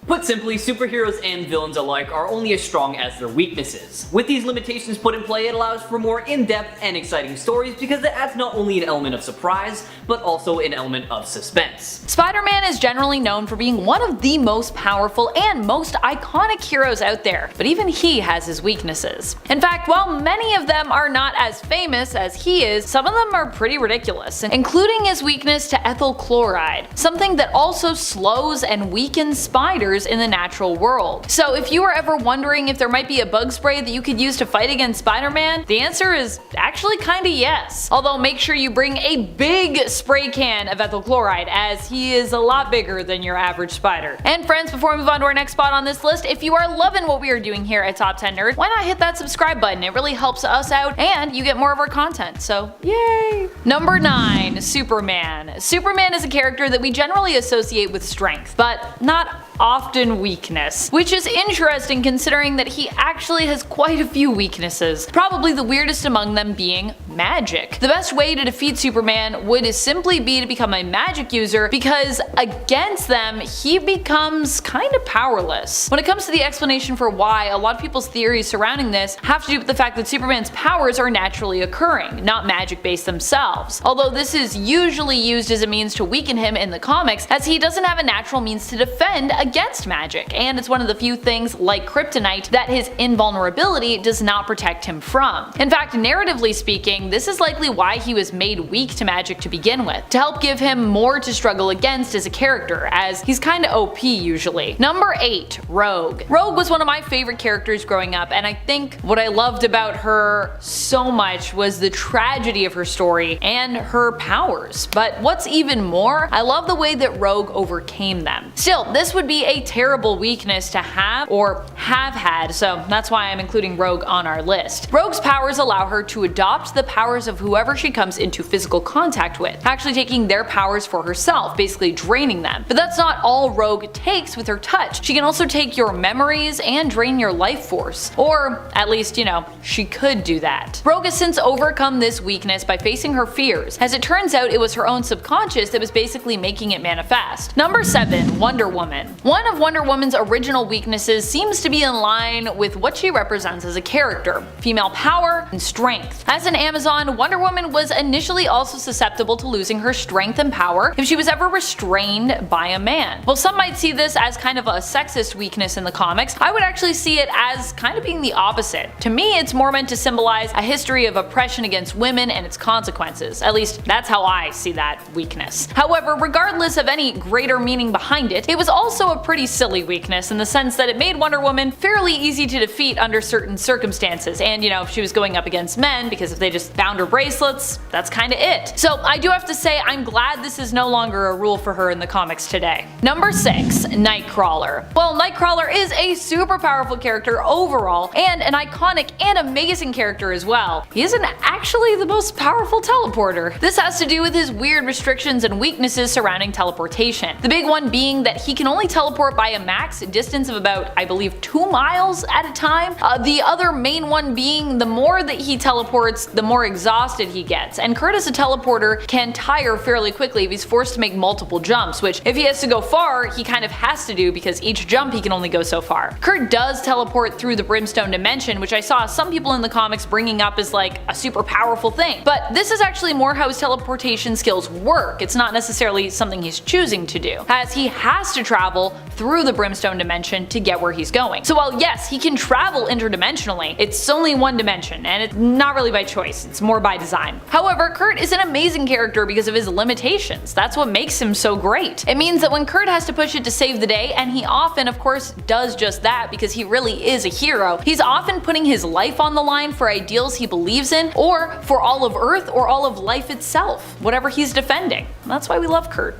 Put simply, superheroes and villains alike are only as strong as their weaknesses. With these limitations put in play, it allows for more in-depth and exciting stories because it adds not only an element of surprise, but also an element of suspense. Spider-Man is generally known for being one of the most powerful and most iconic heroes out there, but even he has his weaknesses. In fact, while many of them are not as famous as he is, some of them are pretty ridiculous, including his weakness to ethyl chloride, something that also slows and weakens spiders in the natural world. So if you were ever wondering if there might be a bug spray that you could use to fight against Spider-Man, the answer is actually kinda yes. Although make sure you bring a big spray can of ethyl chloride, as he is a lot bigger than your average spider. And friends, before we move on to our next spot on this list, if you are loving what we are doing here at Top 10 Nerd, why not hit that subscribe button? It really helps us out and you get more of our content, so yay! Number 9. Superman. Superman is a character that we generally associate with strength, but not often weakness, which is interesting considering that he actually has quite a few weaknesses, probably the weirdest among them being magic. The best way to defeat Superman would simply be to become a magic user, because against them he becomes kinda powerless. When it comes to the explanation for why, a lot of people's theories surrounding this have to do with the fact that Superman's powers are naturally occurring, not magic based themselves, although this is usually used as a means to weaken him in the comics, as he doesn't have a natural means to defend against magic, and it's one of the few things like kryptonite that his invulnerability does not protect him from. In fact, narratively speaking, this is likely why he was made weak to magic to begin with, to help give him more to struggle against as a character, as he's kinda OP usually. Number 8. Rogue. Rogue was one of my favorite characters growing up, and I think what I loved about her so much was the tragedy of her story and her powers. But what's even more, I love the way that Rogue overcame them. Still, this would be a terrible weakness to have or have had, so that's why I'm including Rogue on our list. Rogue's powers allow her to adopt the powers of whoever she comes into physical contact with, actually taking their powers for herself, basically draining them. But that's not all Rogue takes with her touch. She can also take your memories and drain your life force. Or at least, you know, she could do that. Rogue has since overcome this weakness by facing her fears. As it turns out, it was her own subconscious that was basically making it manifest. Number 7. Wonder Woman. One of Wonder Woman's original weaknesses seems to be in line with what she represents as a character: female power and strength. As an Amazon, Wonder Woman was initially also susceptible to losing her strength and power if she was ever restrained by a man. While some might see this as kind of a sexist weakness in the comics, I would actually see it as kind of being the opposite. To me, it's more meant to symbolize a history of oppression against women and its consequences. At least that's how I see that weakness. However, regardless of any greater meaning behind it, it was also a pretty silly weakness in the sense that it made Wonder Woman fairly easy to defeat under certain circumstances, and you know, if she was going up against men, because if they just found her bracelets, that's kinda it. So I do have to say I'm glad this is no longer a rule for her in the comics today. Number 6. Nightcrawler. Well, Nightcrawler is a super powerful character overall, and an iconic and amazing character as well. He isn't actually the most powerful teleporter. This has to do with his weird restrictions and weaknesses surrounding teleportation. The big one being that he can only teleport by a max distance of about, I believe, 2 miles at a time. The other main one being the more that he teleports, the more exhausted he gets, and Kurt as a teleporter can tire fairly quickly if he's forced to make multiple jumps, which if he has to go far, he kind of has to do because each jump he can only go so far. Kurt does teleport through the Brimstone dimension, which I saw some people in the comics bringing up as like a super powerful thing, but this is actually more how his teleportation skills work. It's not necessarily something he's choosing to do, as he has to travel through the Brimstone dimension to get where he's going. So while yes, he can travel interdimensionally, it's only one dimension, and it's not really by choice, it's more by design. However, Kurt is an amazing character because of his limitations. That's what makes him so great. It means that when Kurt has to push it to save the day, and he often of course does just that because he really is a hero, he's often putting his life on the line for ideals he believes in, or for all of Earth or all of life itself, whatever he's defending. That's why we love Kurt.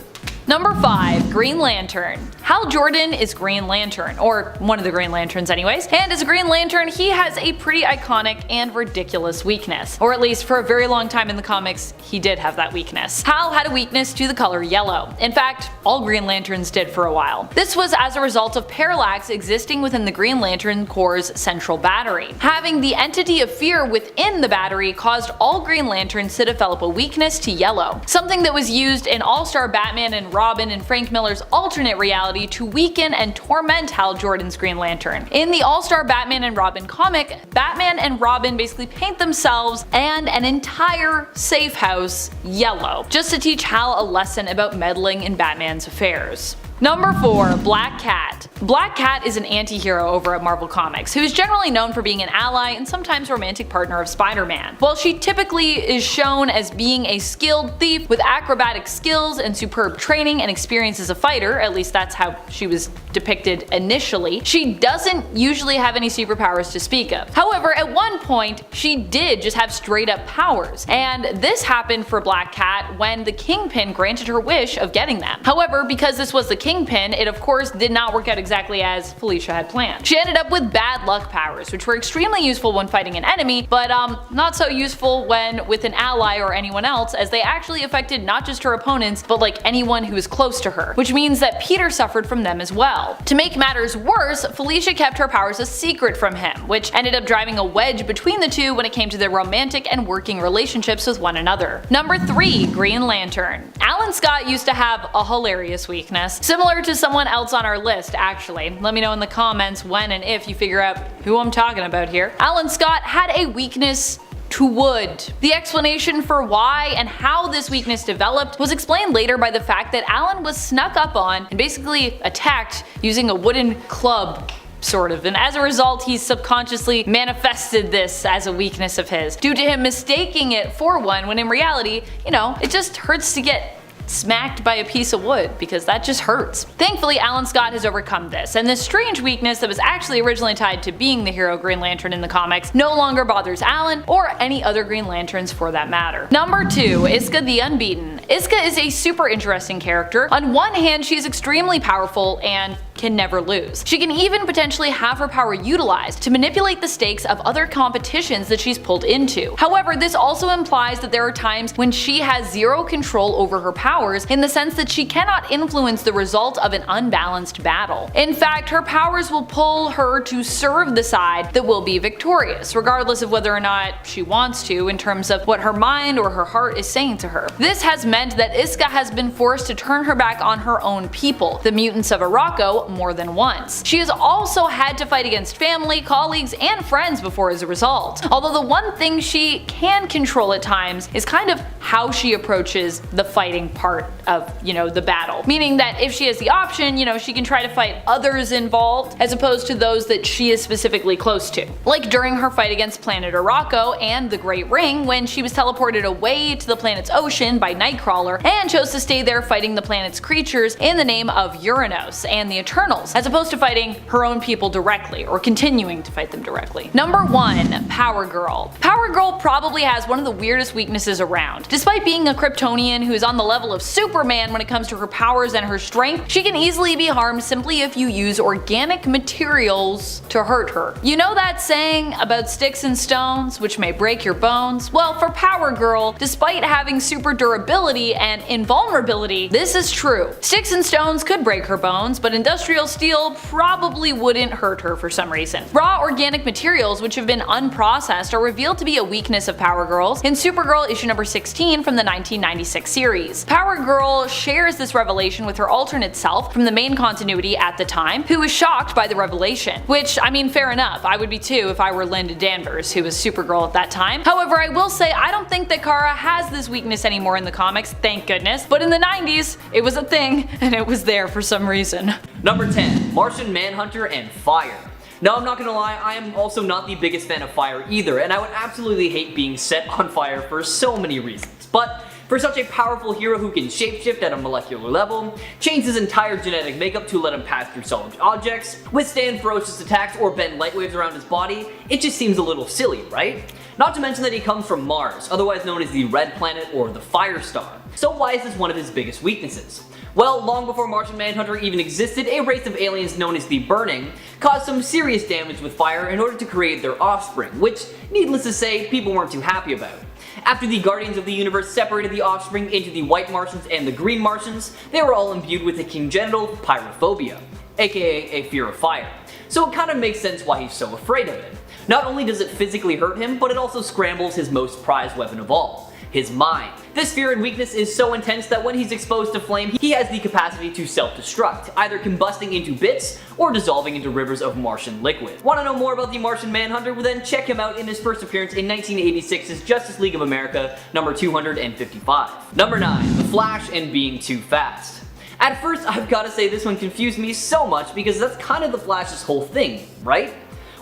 Number 5. Green Lantern. Hal Jordan is Green Lantern, or one of the Green Lanterns anyways, and as a Green Lantern he has a pretty iconic and ridiculous weakness, or at least for a very long time in the comics he did have that weakness. Hal had a weakness to the color yellow. In fact, all Green Lanterns did for a while. This was as a result of parallax existing within the Green Lantern Corps' central battery. Having the entity of fear within the battery caused all Green Lanterns to develop a weakness to yellow, something that was used in All-Star Batman and Robin in Frank Miller's alternate reality to weaken and torment Hal Jordan's Green Lantern. In the All-Star Batman and Robin comic, Batman and Robin basically paint themselves and an entire safe house yellow, just to teach Hal a lesson about meddling in Batman's affairs. Number 4. Black Cat. Black Cat is an anti-hero over at Marvel Comics, who is generally known for being an ally and sometimes romantic partner of Spider-Man. While she typically is shown as being a skilled thief with acrobatic skills and superb training and experience as a fighter, at least that's how she was depicted initially, she doesn't usually have any superpowers to speak of. However, at one point, she did just have straight up powers, and this happened for Black Cat when the Kingpin granted her wish of getting them. However, because this was the Kingpin, it of course did not work out exactly as Felicia had planned. She ended up with bad luck powers, which were extremely useful when fighting an enemy, but not so useful when with an ally or anyone else, as they actually affected not just her opponents, but like anyone who was close to her, which means that Peter suffered from them as well. To make matters worse, Felicia kept her powers a secret from him, which ended up driving a wedge between the two when it came to their romantic and working relationships with one another. Number 3. Green Lantern. Alan Scott used to have a hilarious weakness, similar to someone else on our list actually. Let me know in the comments when and if you figure out who I'm talking about here. Alan Scott had a weakness to wood. The explanation for why and how this weakness developed was explained later by the fact that Alan was snuck up on and basically attacked using a wooden club, sort of, and as a result he subconsciously manifested this as a weakness of his, due to him mistaking it for one when in reality, you know, it just hurts to get smacked by a piece of wood, because that just hurts. Thankfully, Alan Scott has overcome this, and this strange weakness that was actually originally tied to being the hero Green Lantern in the comics no longer bothers Alan, or any other Green Lanterns for that matter. Number 2. Isca the Unbeaten. Isca is a super interesting character. On one hand, she's extremely powerful and can never lose. She can even potentially have her power utilized to manipulate the stakes of other competitions that she's pulled into. However, this also implies that there are times when she has zero control over her powers, in the sense that she cannot influence the result of an unbalanced battle. In fact, her powers will pull her to serve the side that will be victorious, regardless of whether or not she wants to, in terms of what her mind or her heart is saying to her. This has meant that Isca has been forced to turn her back on her own people, the mutants of Arakko, more than once. She has also had to fight against family, colleagues, and friends before as a result. Although the one thing she can control at times is kind of how she approaches the fighting part of, you know, the battle. Meaning that if she has the option, you know, she can try to fight others involved as opposed to those that she is specifically close to. Like during her fight against planet Arakko and the Great Ring, when she was teleported away to the planet's ocean by Nightcrawler and chose to stay there fighting the planet's creatures in the name of Uranos and the Eternals, as opposed to fighting her own people directly, or continuing to fight them directly. Number 1. Power Girl. Power Girl probably has one of the weirdest weaknesses around. Despite being a Kryptonian who is on the level of Superman when it comes to her powers and her strength, she can easily be harmed simply if you use organic materials to hurt her. You know that saying about sticks and stones, which may break your bones? Well, for Power Girl, despite having super durability and invulnerability, this is true. Sticks and stones could break her bones, but industrial steel probably wouldn't hurt her for some reason. Raw organic materials, which have been unprocessed, are revealed to be a weakness of Power Girl's in Supergirl issue number 16 from the 1996 series. Power Girl shares this revelation with her alternate self from the main continuity at the time, who was shocked by the revelation. Which, I mean, fair enough, I would be too if I were Linda Danvers, who was Supergirl at that time. However, I will say I don't think that Kara has this weakness anymore in the comics, thank goodness, but in the 90s, it was a thing, and it was there for some reason. Number 10. Martian Manhunter and Fire. Now, I'm not gonna lie, I am also not the biggest fan of fire either, and I would absolutely hate being set on fire for so many reasons. But for such a powerful hero who can shapeshift at a molecular level, change his entire genetic makeup to let him pass through solid objects, withstand ferocious attacks, or bend light waves around his body, it just seems a little silly, right? Not to mention that he comes from Mars, otherwise known as the Red Planet or the Fire Star. So why is this one of his biggest weaknesses? Well, long before Martian Manhunter even existed, a race of aliens known as the Burning caused some serious damage with fire in order to create their offspring, which, needless to say, people weren't too happy about. After the Guardians of the Universe separated the offspring into the White Martians and the Green Martians, they were all imbued with a congenital pyrophobia, aka a fear of fire. So it kind of makes sense why he's so afraid of it. Not only does it physically hurt him, but it also scrambles his most prized weapon of all, his mind. This fear and weakness is so intense that when he's exposed to flame, he has the capacity to self-destruct, either combusting into bits or dissolving into rivers of Martian liquid. Want to know more about the Martian Manhunter? Well then check him out in his first appearance in 1986's Justice League of America, number 255. Number 9. The Flash and being too fast. At first, I've gotta say this one confused me so much because that's kind of the Flash's whole thing, right?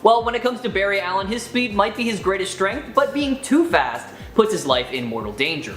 Well, when it comes to Barry Allen, his speed might be his greatest strength, but being too fast puts his life in mortal danger.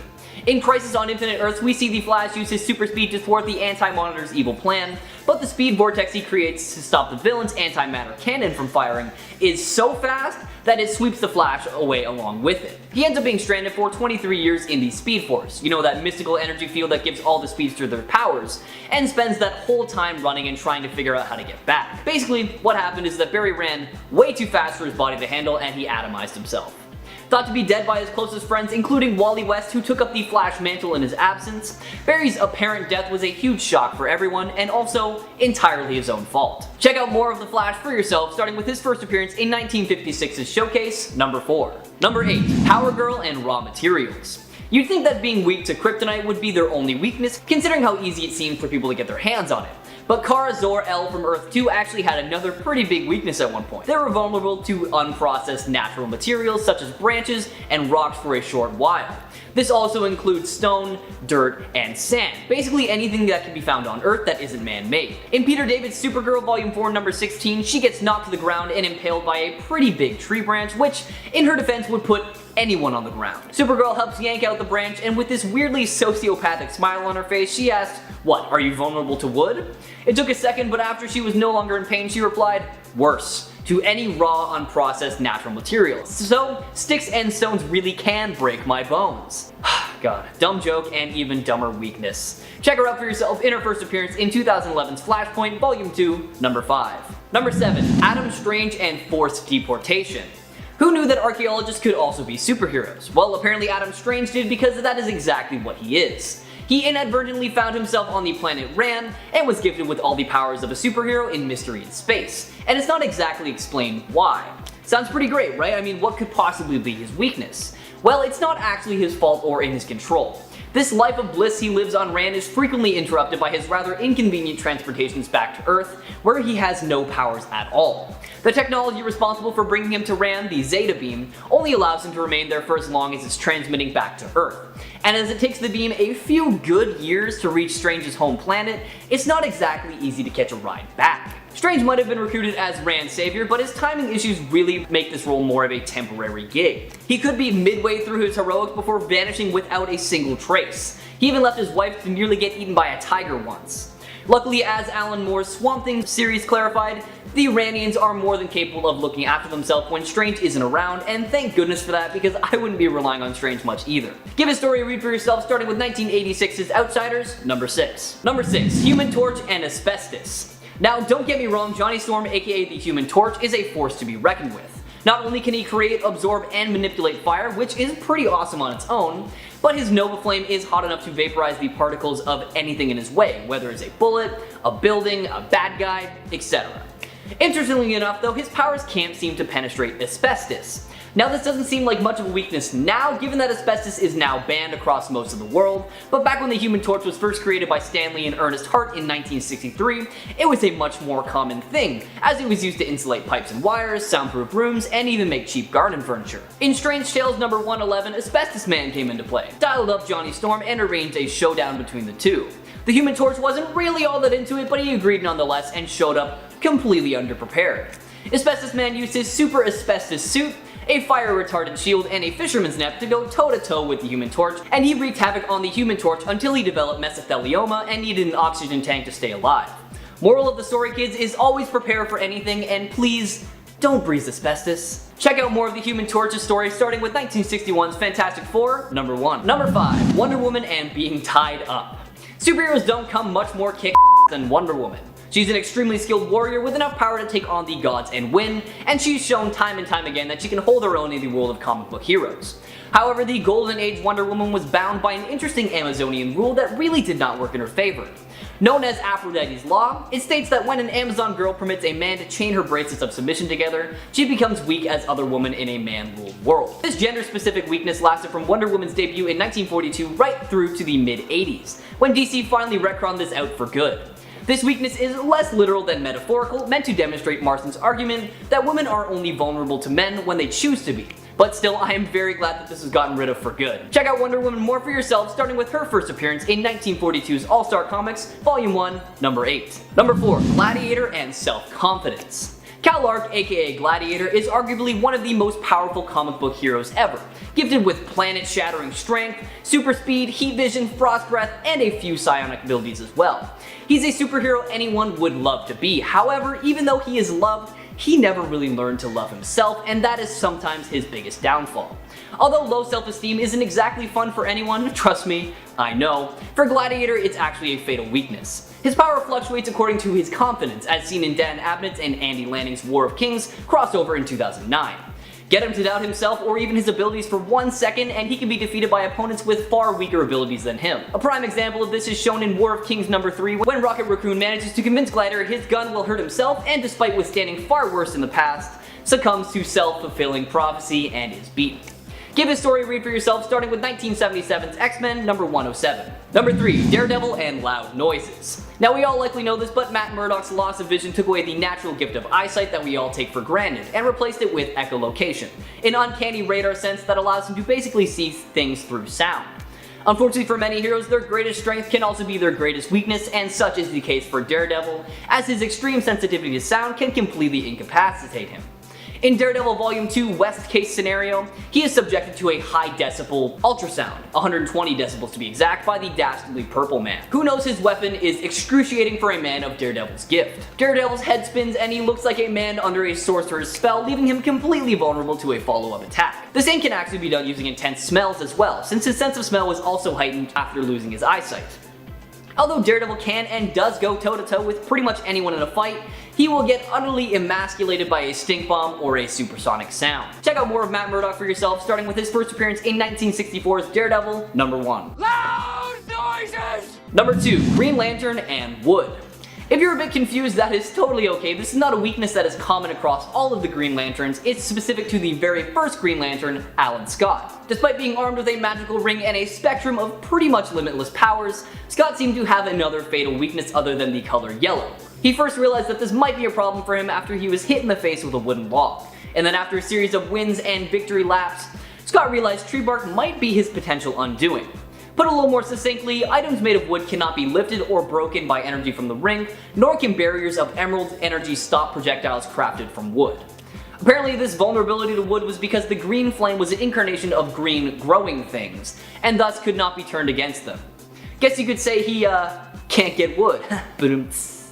In Crisis on Infinite Earths, we see the Flash use his super speed to thwart the Anti-Monitor's evil plan, but the speed vortex he creates to stop the villain's antimatter cannon from firing is so fast that it sweeps the Flash away along with it. He ends up being stranded for 23 years in the Speed Force, you know, that mystical energy field that gives all the speedsters their powers, and spends that whole time running and trying to figure out how to get back. Basically, what happened is that Barry ran way too fast for his body to handle and he atomized himself. Thought to be dead by his closest friends, including Wally West, who took up the Flash mantle in his absence, Barry's apparent death was a huge shock for everyone, and also entirely his own fault. Check out more of the Flash for yourself, starting with his first appearance in 1956's Showcase, number 4. Number 8. Power Girl and Raw Materials. You'd think that being weak to kryptonite would be their only weakness, considering how easy it seemed for people to get their hands on it. But Kara Zor-El from Earth 2 actually had another pretty big weakness at one point. They were vulnerable to unprocessed natural materials such as branches and rocks for a short while. This also includes stone, dirt, and sand. Basically anything that can be found on Earth that isn't man-made. In Peter David's Supergirl Volume 4 number 16, she gets knocked to the ground and impaled by a pretty big tree branch, which in her defense would put anyone on the ground. Supergirl helps yank out the branch, and with this weirdly sociopathic smile on her face, she asked, "What, are you vulnerable to wood?" It took a second, but after she was no longer in pain, she replied, "Worse, to any raw, unprocessed natural materials. So, sticks and stones really can break my bones." God, dumb joke and even dumber weakness. Check her out for yourself in her first appearance in 2011's Flashpoint Volume 2, number 5. Number 7. Adam Strange and Forced Deportation. Who knew that archaeologists could also be superheroes? Well, apparently Adam Strange did, because that is exactly what he is. He inadvertently found himself on the planet Ran and was gifted with all the powers of a superhero in Mystery in Space, and it's not exactly explained why. Sounds pretty great, right? I mean, what could possibly be his weakness? Well, it's not actually his fault or in his control. This life of bliss he lives on Ran is frequently interrupted by his rather inconvenient transportations back to Earth, where he has no powers at all. The technology responsible for bringing him to Ran, the Zeta Beam, only allows him to remain there for as long as it's transmitting back to Earth. And as it takes the beam a few good years to reach Strange's home planet, it's not exactly easy to catch a ride back. Strange might have been recruited as Ran's savior, but his timing issues really make this role more of a temporary gig. He could be midway through his heroics before vanishing without a single trace. He even left his wife to nearly get eaten by a tiger once. Luckily, as Alan Moore's Swamp Thing series clarified, the Ranians are more than capable of looking after themselves when Strange isn't around, and thank goodness for that, because I wouldn't be relying on Strange much either. Give his story a read for yourself, starting with 1986's Outsiders, number 6. Number 6. Human Torch and Asbestos. Now, don't get me wrong, Johnny Storm, aka the Human Torch, is a force to be reckoned with. Not only can he create, absorb, and manipulate fire, which is pretty awesome on its own, but his Nova Flame is hot enough to vaporize the particles of anything in his way, whether it's a bullet, a building, a bad guy, etc. Interestingly enough though, his powers can't seem to penetrate asbestos. Now this doesn't seem like much of a weakness now, given that asbestos is now banned across most of the world, but back when the Human Torch was first created by Stan Lee and Ernest Hart in 1963, it was a much more common thing, as it was used to insulate pipes and wires, soundproof rooms, and even make cheap garden furniture. In Strange Tales number 111, Asbestos Man came into play, dialed up Johnny Storm, and arranged a showdown between the two. The Human Torch wasn't really all that into it, but he agreed nonetheless and showed up completely underprepared. Asbestos Man used his super asbestos suit, a fire retardant shield, and a fisherman's net to go toe to toe with the Human Torch, and he wreaked havoc on the Human Torch until he developed mesothelioma and needed an oxygen tank to stay alive. Moral of the story, kids, is always prepare for anything, and please, don't breathe asbestos. Check out more of the Human Torch's story, starting with 1961's Fantastic Four, number 1. Number 5. Wonder Woman and being tied up. Superheroes don't come much more kick than Wonder Woman. She's an extremely skilled warrior with enough power to take on the gods and win, and she's shown time and time again that she can hold her own in the world of comic book heroes. However, the Golden Age Wonder Woman was bound by an interesting Amazonian rule that really did not work in her favor. Known as Aphrodite's Law, it states that when an Amazon girl permits a man to chain her bracelets of submission together, she becomes weak as other women in a man-ruled world. This gender-specific weakness lasted from Wonder Woman's debut in 1942 right through to the mid-80s, when DC finally retconned this out for good. This weakness is less literal than metaphorical, meant to demonstrate Marston's argument that women are only vulnerable to men when they choose to be. But still, I am very glad that this was gotten rid of for good. Check out Wonder Woman more for yourself, starting with her first appearance in 1942's All-Star Comics, Volume 1, Number 8. Number 4. Gladiator and Self-Confidence. Cal-Arc, aka Gladiator, is arguably one of the most powerful comic book heroes ever, gifted with planet-shattering strength, super speed, heat vision, frost breath, and a few psionic abilities as well. He's a superhero anyone would love to be. However, even though he is loved, he never really learned to love himself, and that is sometimes his biggest downfall. Although low self-esteem isn't exactly fun for anyone, trust me, I know, for Gladiator it's actually a fatal weakness. His power fluctuates according to his confidence, as seen in Dan Abnett's and Andy Lanning's War of Kings crossover in 2009. Get him to doubt himself or even his abilities for 1 second and he can be defeated by opponents with far weaker abilities than him. A prime example of this is shown in War of Kings number 3 when Rocket Raccoon manages to convince Gladiator his gun will hurt himself and despite withstanding far worse in the past, succumbs to self-fulfilling prophecy and is beaten. Give his story a read for yourself, starting with 1977's X-Men number 107. Number 3. Daredevil and Loud Noises. Now we all likely know this, but Matt Murdock's loss of vision took away the natural gift of eyesight that we all take for granted, and replaced it with echolocation, an uncanny radar sense that allows him to basically see things through sound. Unfortunately for many heroes, their greatest strength can also be their greatest weakness, and such is the case for Daredevil, as his extreme sensitivity to sound can completely incapacitate him. In Daredevil Volume 2 West Case Scenario, he is subjected to a high decibel ultrasound, 120 decibels to be exact, by the dastardly Purple Man, who knows his weapon is excruciating for a man of Daredevil's gift. Daredevil's head spins and he looks like a man under a sorcerer's spell, leaving him completely vulnerable to a follow-up attack. The same can actually be done using intense smells as well, since his sense of smell was also heightened after losing his eyesight. Although Daredevil can and does go toe-to-toe with pretty much anyone in a fight, he will get utterly emasculated by a stink bomb or a supersonic sound. Check out more of Matt Murdock for yourself, starting with his first appearance in 1964's Daredevil number 1. Loud noises! Number 2. Green Lantern and Wood. If you're a bit confused, that is totally okay. This is not a weakness that is common across all of the Green Lanterns, it's specific to the very first Green Lantern, Alan Scott. Despite being armed with a magical ring and a spectrum of pretty much limitless powers, Scott seemed to have another fatal weakness other than the color yellow. He first realized that this might be a problem for him after he was hit in the face with a wooden log, and then after a series of wins and victory laps, Scott realized tree bark might be his potential undoing. Put a little more succinctly, items made of wood cannot be lifted or broken by energy from the ring, nor can barriers of emerald energy stop projectiles crafted from wood. Apparently this vulnerability to wood was because the green flame was an incarnation of green growing things, and thus could not be turned against them. Guess you could say he, can't get wood.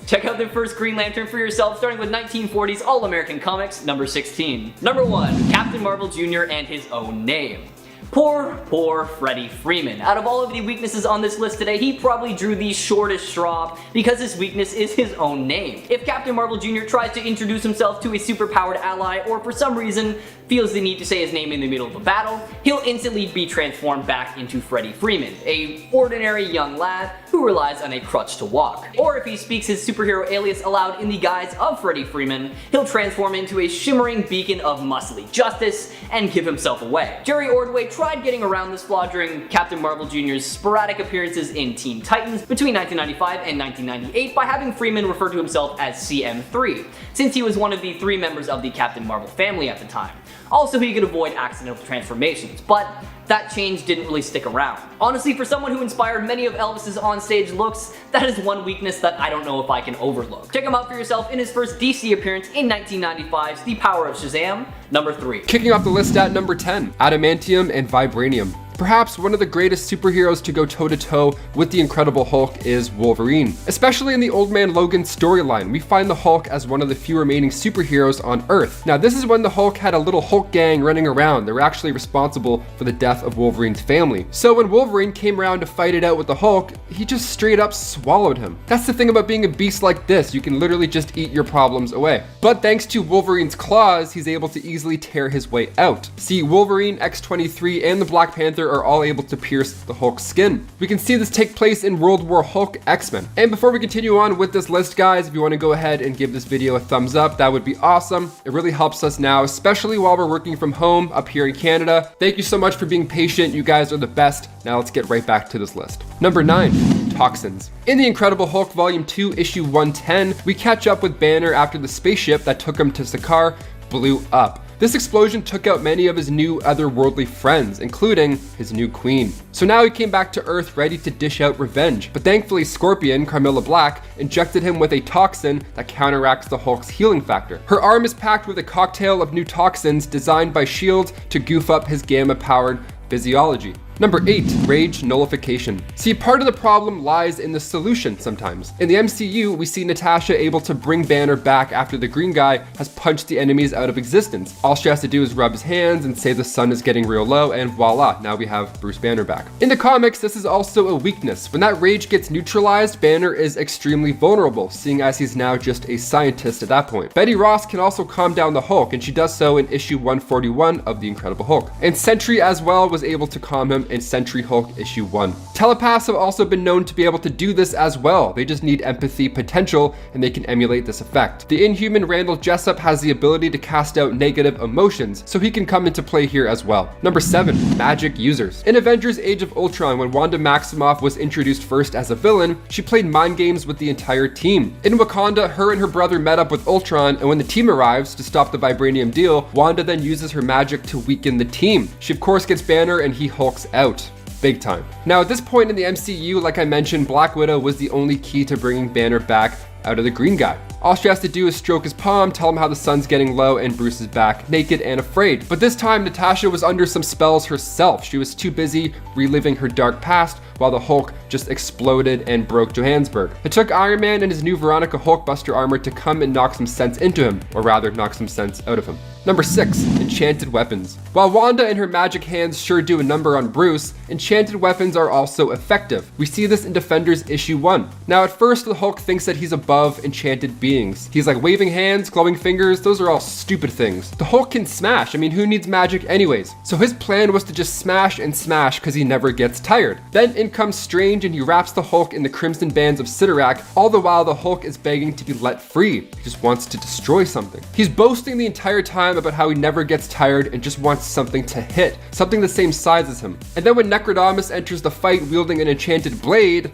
Check out the first Green Lantern for yourself, starting with 1940's All-American Comics number 16. Number 1. Captain Marvel Jr. and his own name. Poor Freddie Freeman. Out of all of the weaknesses on this list today, he probably drew the shortest straw because his weakness is his own name. If Captain Marvel Jr. tries to introduce himself to a superpowered ally or for some reason feels the need to say his name in the middle of a battle, he'll instantly be transformed back into Freddie Freeman, a ordinary young lad who relies on a crutch to walk. Or if he speaks his superhero alias aloud in the guise of Freddie Freeman, he'll transform into a shimmering beacon of muscly justice and give himself away. Jerry Ordway tried getting around this flaw during Captain Marvel Jr.'s sporadic appearances in Teen Titans between 1995 and 1998 by having Freeman refer to himself as CM3, since he was one of the 3 members of the Captain Marvel family at the time. Also, he could avoid accidental transformations, but that change didn't really stick around. Honestly, for someone who inspired many of Elvis's onstage looks, that is one weakness that I don't know if I can overlook. Check him out for yourself in his first DC appearance in 1995's The Power of Shazam, number 3. Kicking off the list at number 10, Adamantium and Vibranium. Perhaps one of the greatest superheroes to go toe-to-toe with the Incredible Hulk is Wolverine. Especially in the Old Man Logan storyline, we find the Hulk as one of the few remaining superheroes on Earth. Now this is when the Hulk had a little Hulk gang running around. They were actually responsible for the death of Wolverine's family. So when Wolverine came around to fight it out with the Hulk, he just straight up swallowed him. That's the thing about being a beast like this, you can literally just eat your problems away. But thanks to Wolverine's claws, he's able to easily tear his way out. See, Wolverine, X-23, and the Black Panther Manhunter are all able to pierce the Hulk's skin. We can see this take place in World War Hulk X-Men. And before we continue on with this list, guys, if you want to go ahead and give this video a thumbs up, that would be awesome. It really helps us now, especially while we're working from home up here in Canada. Thank you so much for being patient. You guys are the best. Now let's get right back to this list. Number 9, toxins. In the Incredible Hulk Volume 2, Issue 110, we catch up with Banner after the spaceship that took him to Sakaar blew up. This explosion took out many of his new otherworldly friends, including his new queen. So now he came back to Earth ready to dish out revenge. But thankfully Scorpion, Carmilla Black, injected him with a toxin that counteracts the Hulk's healing factor. Her arm is packed with a cocktail of new toxins designed by S.H.I.E.L.D. to goof up his gamma-powered physiology. Number 8, rage nullification. See, part of the problem lies in the solution sometimes. In the MCU, we see Natasha able to bring Banner back after the green guy has punched the enemies out of existence. All she has to do is rub his hands and say the sun is getting real low, and voila, now we have Bruce Banner back. In the comics, this is also a weakness. When that rage gets neutralized, Banner is extremely vulnerable, seeing as he's now just a scientist at that point. Betty Ross can also calm down the Hulk, and she does so in issue 141 of The Incredible Hulk. And Sentry as well was able to calm him in Sentry Hulk issue 1. Telepaths have also been known to be able to do this as well. They just need empathy potential and they can emulate this effect. The Inhuman Randall Jessup has the ability to cast out negative emotions, so he can come into play here as well. Number 7, magic users. In Avengers Age of Ultron, when Wanda Maximoff was introduced first as a villain, she played mind games with the entire team. In Wakanda, her and her brother met up with Ultron, and when the team arrives to stop the vibranium deal, Wanda then uses her magic to weaken the team. She of course gets Banner and he hulks out. Big time. Now at this point in the MCU, like I mentioned, Black Widow was the only key to bringing Banner back out of the green guy. All she has to do is stroke his palm, tell him how the sun's getting low, and Bruce is back, naked and afraid. But this time, Natasha was under some spells herself. She was too busy reliving her dark past, while the Hulk just exploded and broke Johannesburg. It took Iron Man and his new Veronica Hulkbuster armor to come and knock some sense into him, or rather, knock some sense out of him. Number 6, enchanted weapons. While Wanda and her magic hands sure do a number on Bruce, enchanted weapons are also effective. We see this in Defenders issue 1. Now at first, the Hulk thinks that he's above enchanted beings. He's like waving hands, glowing fingers, those are all stupid things. The Hulk can smash, I mean, who needs magic anyways? So his plan was to just smash and smash because he never gets tired. Then in comes Strange and he wraps the Hulk in the crimson bands of Sidorak, all the while the Hulk is begging to be let free. He just wants to destroy something. He's boasting the entire time about how he never gets tired and just wants something to hit, something the same size as him. And then when Necrodamus enters the fight wielding an enchanted blade,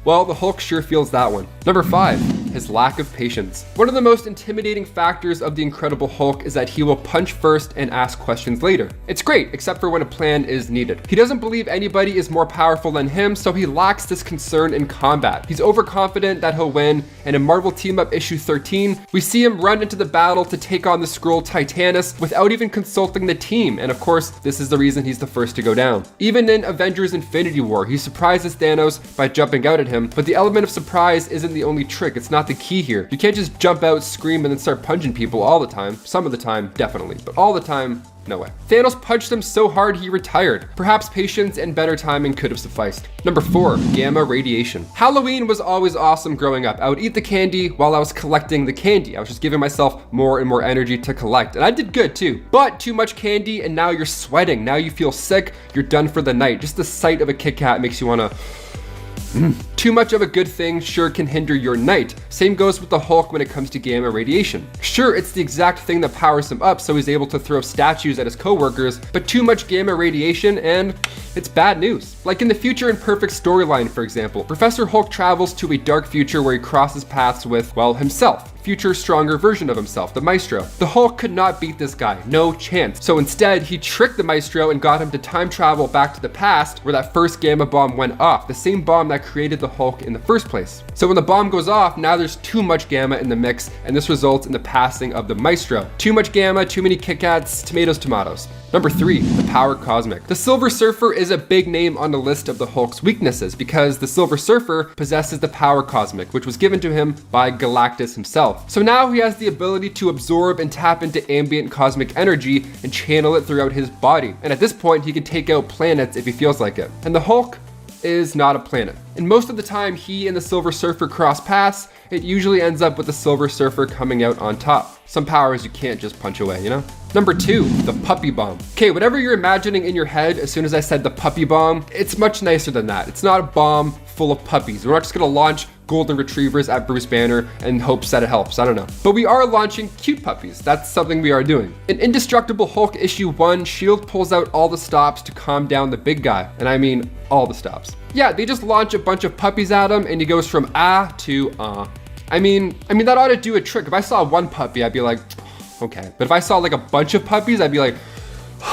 well, the Hulk sure feels that one. Number 5, his lack of patience. One of the most intimidating factors of the Incredible Hulk is that he will punch first and ask questions later. It's great, except for when a plan is needed. He doesn't believe anybody is more powerful than him, so he lacks this concern in combat. He's overconfident that he'll win, and in Marvel Team Up issue 13, we see him run into the battle to take on the Skrull Titanus without even consulting the team, and of course, this is the reason he's the first to go down. Even in Avengers Infinity War, he surprises Thanos by jumping out at him, but the element of surprise isn't the only trick. It's not the key here. You can't just jump out, scream, and then start punching people all the time. Some of the time, definitely, but all the time, no way. Thanos punched him so hard he retired. Perhaps patience and better timing could have sufficed. Number 4, gamma radiation. Halloween was always awesome growing up. I would eat the candy while I was collecting the candy. I was just giving myself more and more energy to collect, and I did good too. But too much candy and now you're sweating. Now you feel sick, you're done for the night. Just the sight of a Kit Kat makes you wanna Too much of a good thing sure can hinder your night. Same goes with the Hulk when it comes to gamma radiation. Sure, it's the exact thing that powers him up so he's able to throw statues at his coworkers, but too much gamma radiation and it's bad news. Like in the Future Imperfect storyline, for example, Professor Hulk travels to a dark future where he crosses paths with, well, himself. Future stronger version of himself, the Maestro. The Hulk could not beat this guy, no chance. So instead, he tricked the Maestro and got him to time travel back to the past where that first gamma bomb went off, the same bomb that created the Hulk in the first place. So when the bomb goes off, now there's too much gamma in the mix, and this results in the passing of the Maestro. Too much gamma, too many Kit Kats, tomatoes, tomatoes. Number 3, the Power Cosmic. The Silver Surfer is a big name on the list of the Hulk's weaknesses because the Silver Surfer possesses the Power Cosmic, which was given to him by Galactus himself. So now he has the ability to absorb and tap into ambient cosmic energy and channel it throughout his body. And at this point, he can take out planets if he feels like it. And the Hulk is not a planet. And most of the time he and the Silver Surfer cross paths, it usually ends up with the Silver Surfer coming out on top. some powers you can't just punch away, you know? Number 2, the puppy bomb. Okay, whatever you're imagining in your head as soon as I said the puppy bomb, it's much nicer than that. It's not a bomb full of puppies. We're not just gonna launch golden retrievers at Bruce Banner and hopes that it helps, I don't know. But we are launching cute puppies. That's something we are doing. In Indestructible Hulk issue 1, S.H.I.E.L.D. pulls out all the stops to calm down the big guy. And I mean, all the stops. Yeah, they just launch a bunch of puppies at him and he goes from ah to I mean that ought to do a trick. If I saw one puppy, I'd be like, okay. But if I saw like a bunch of puppies, I'd be like,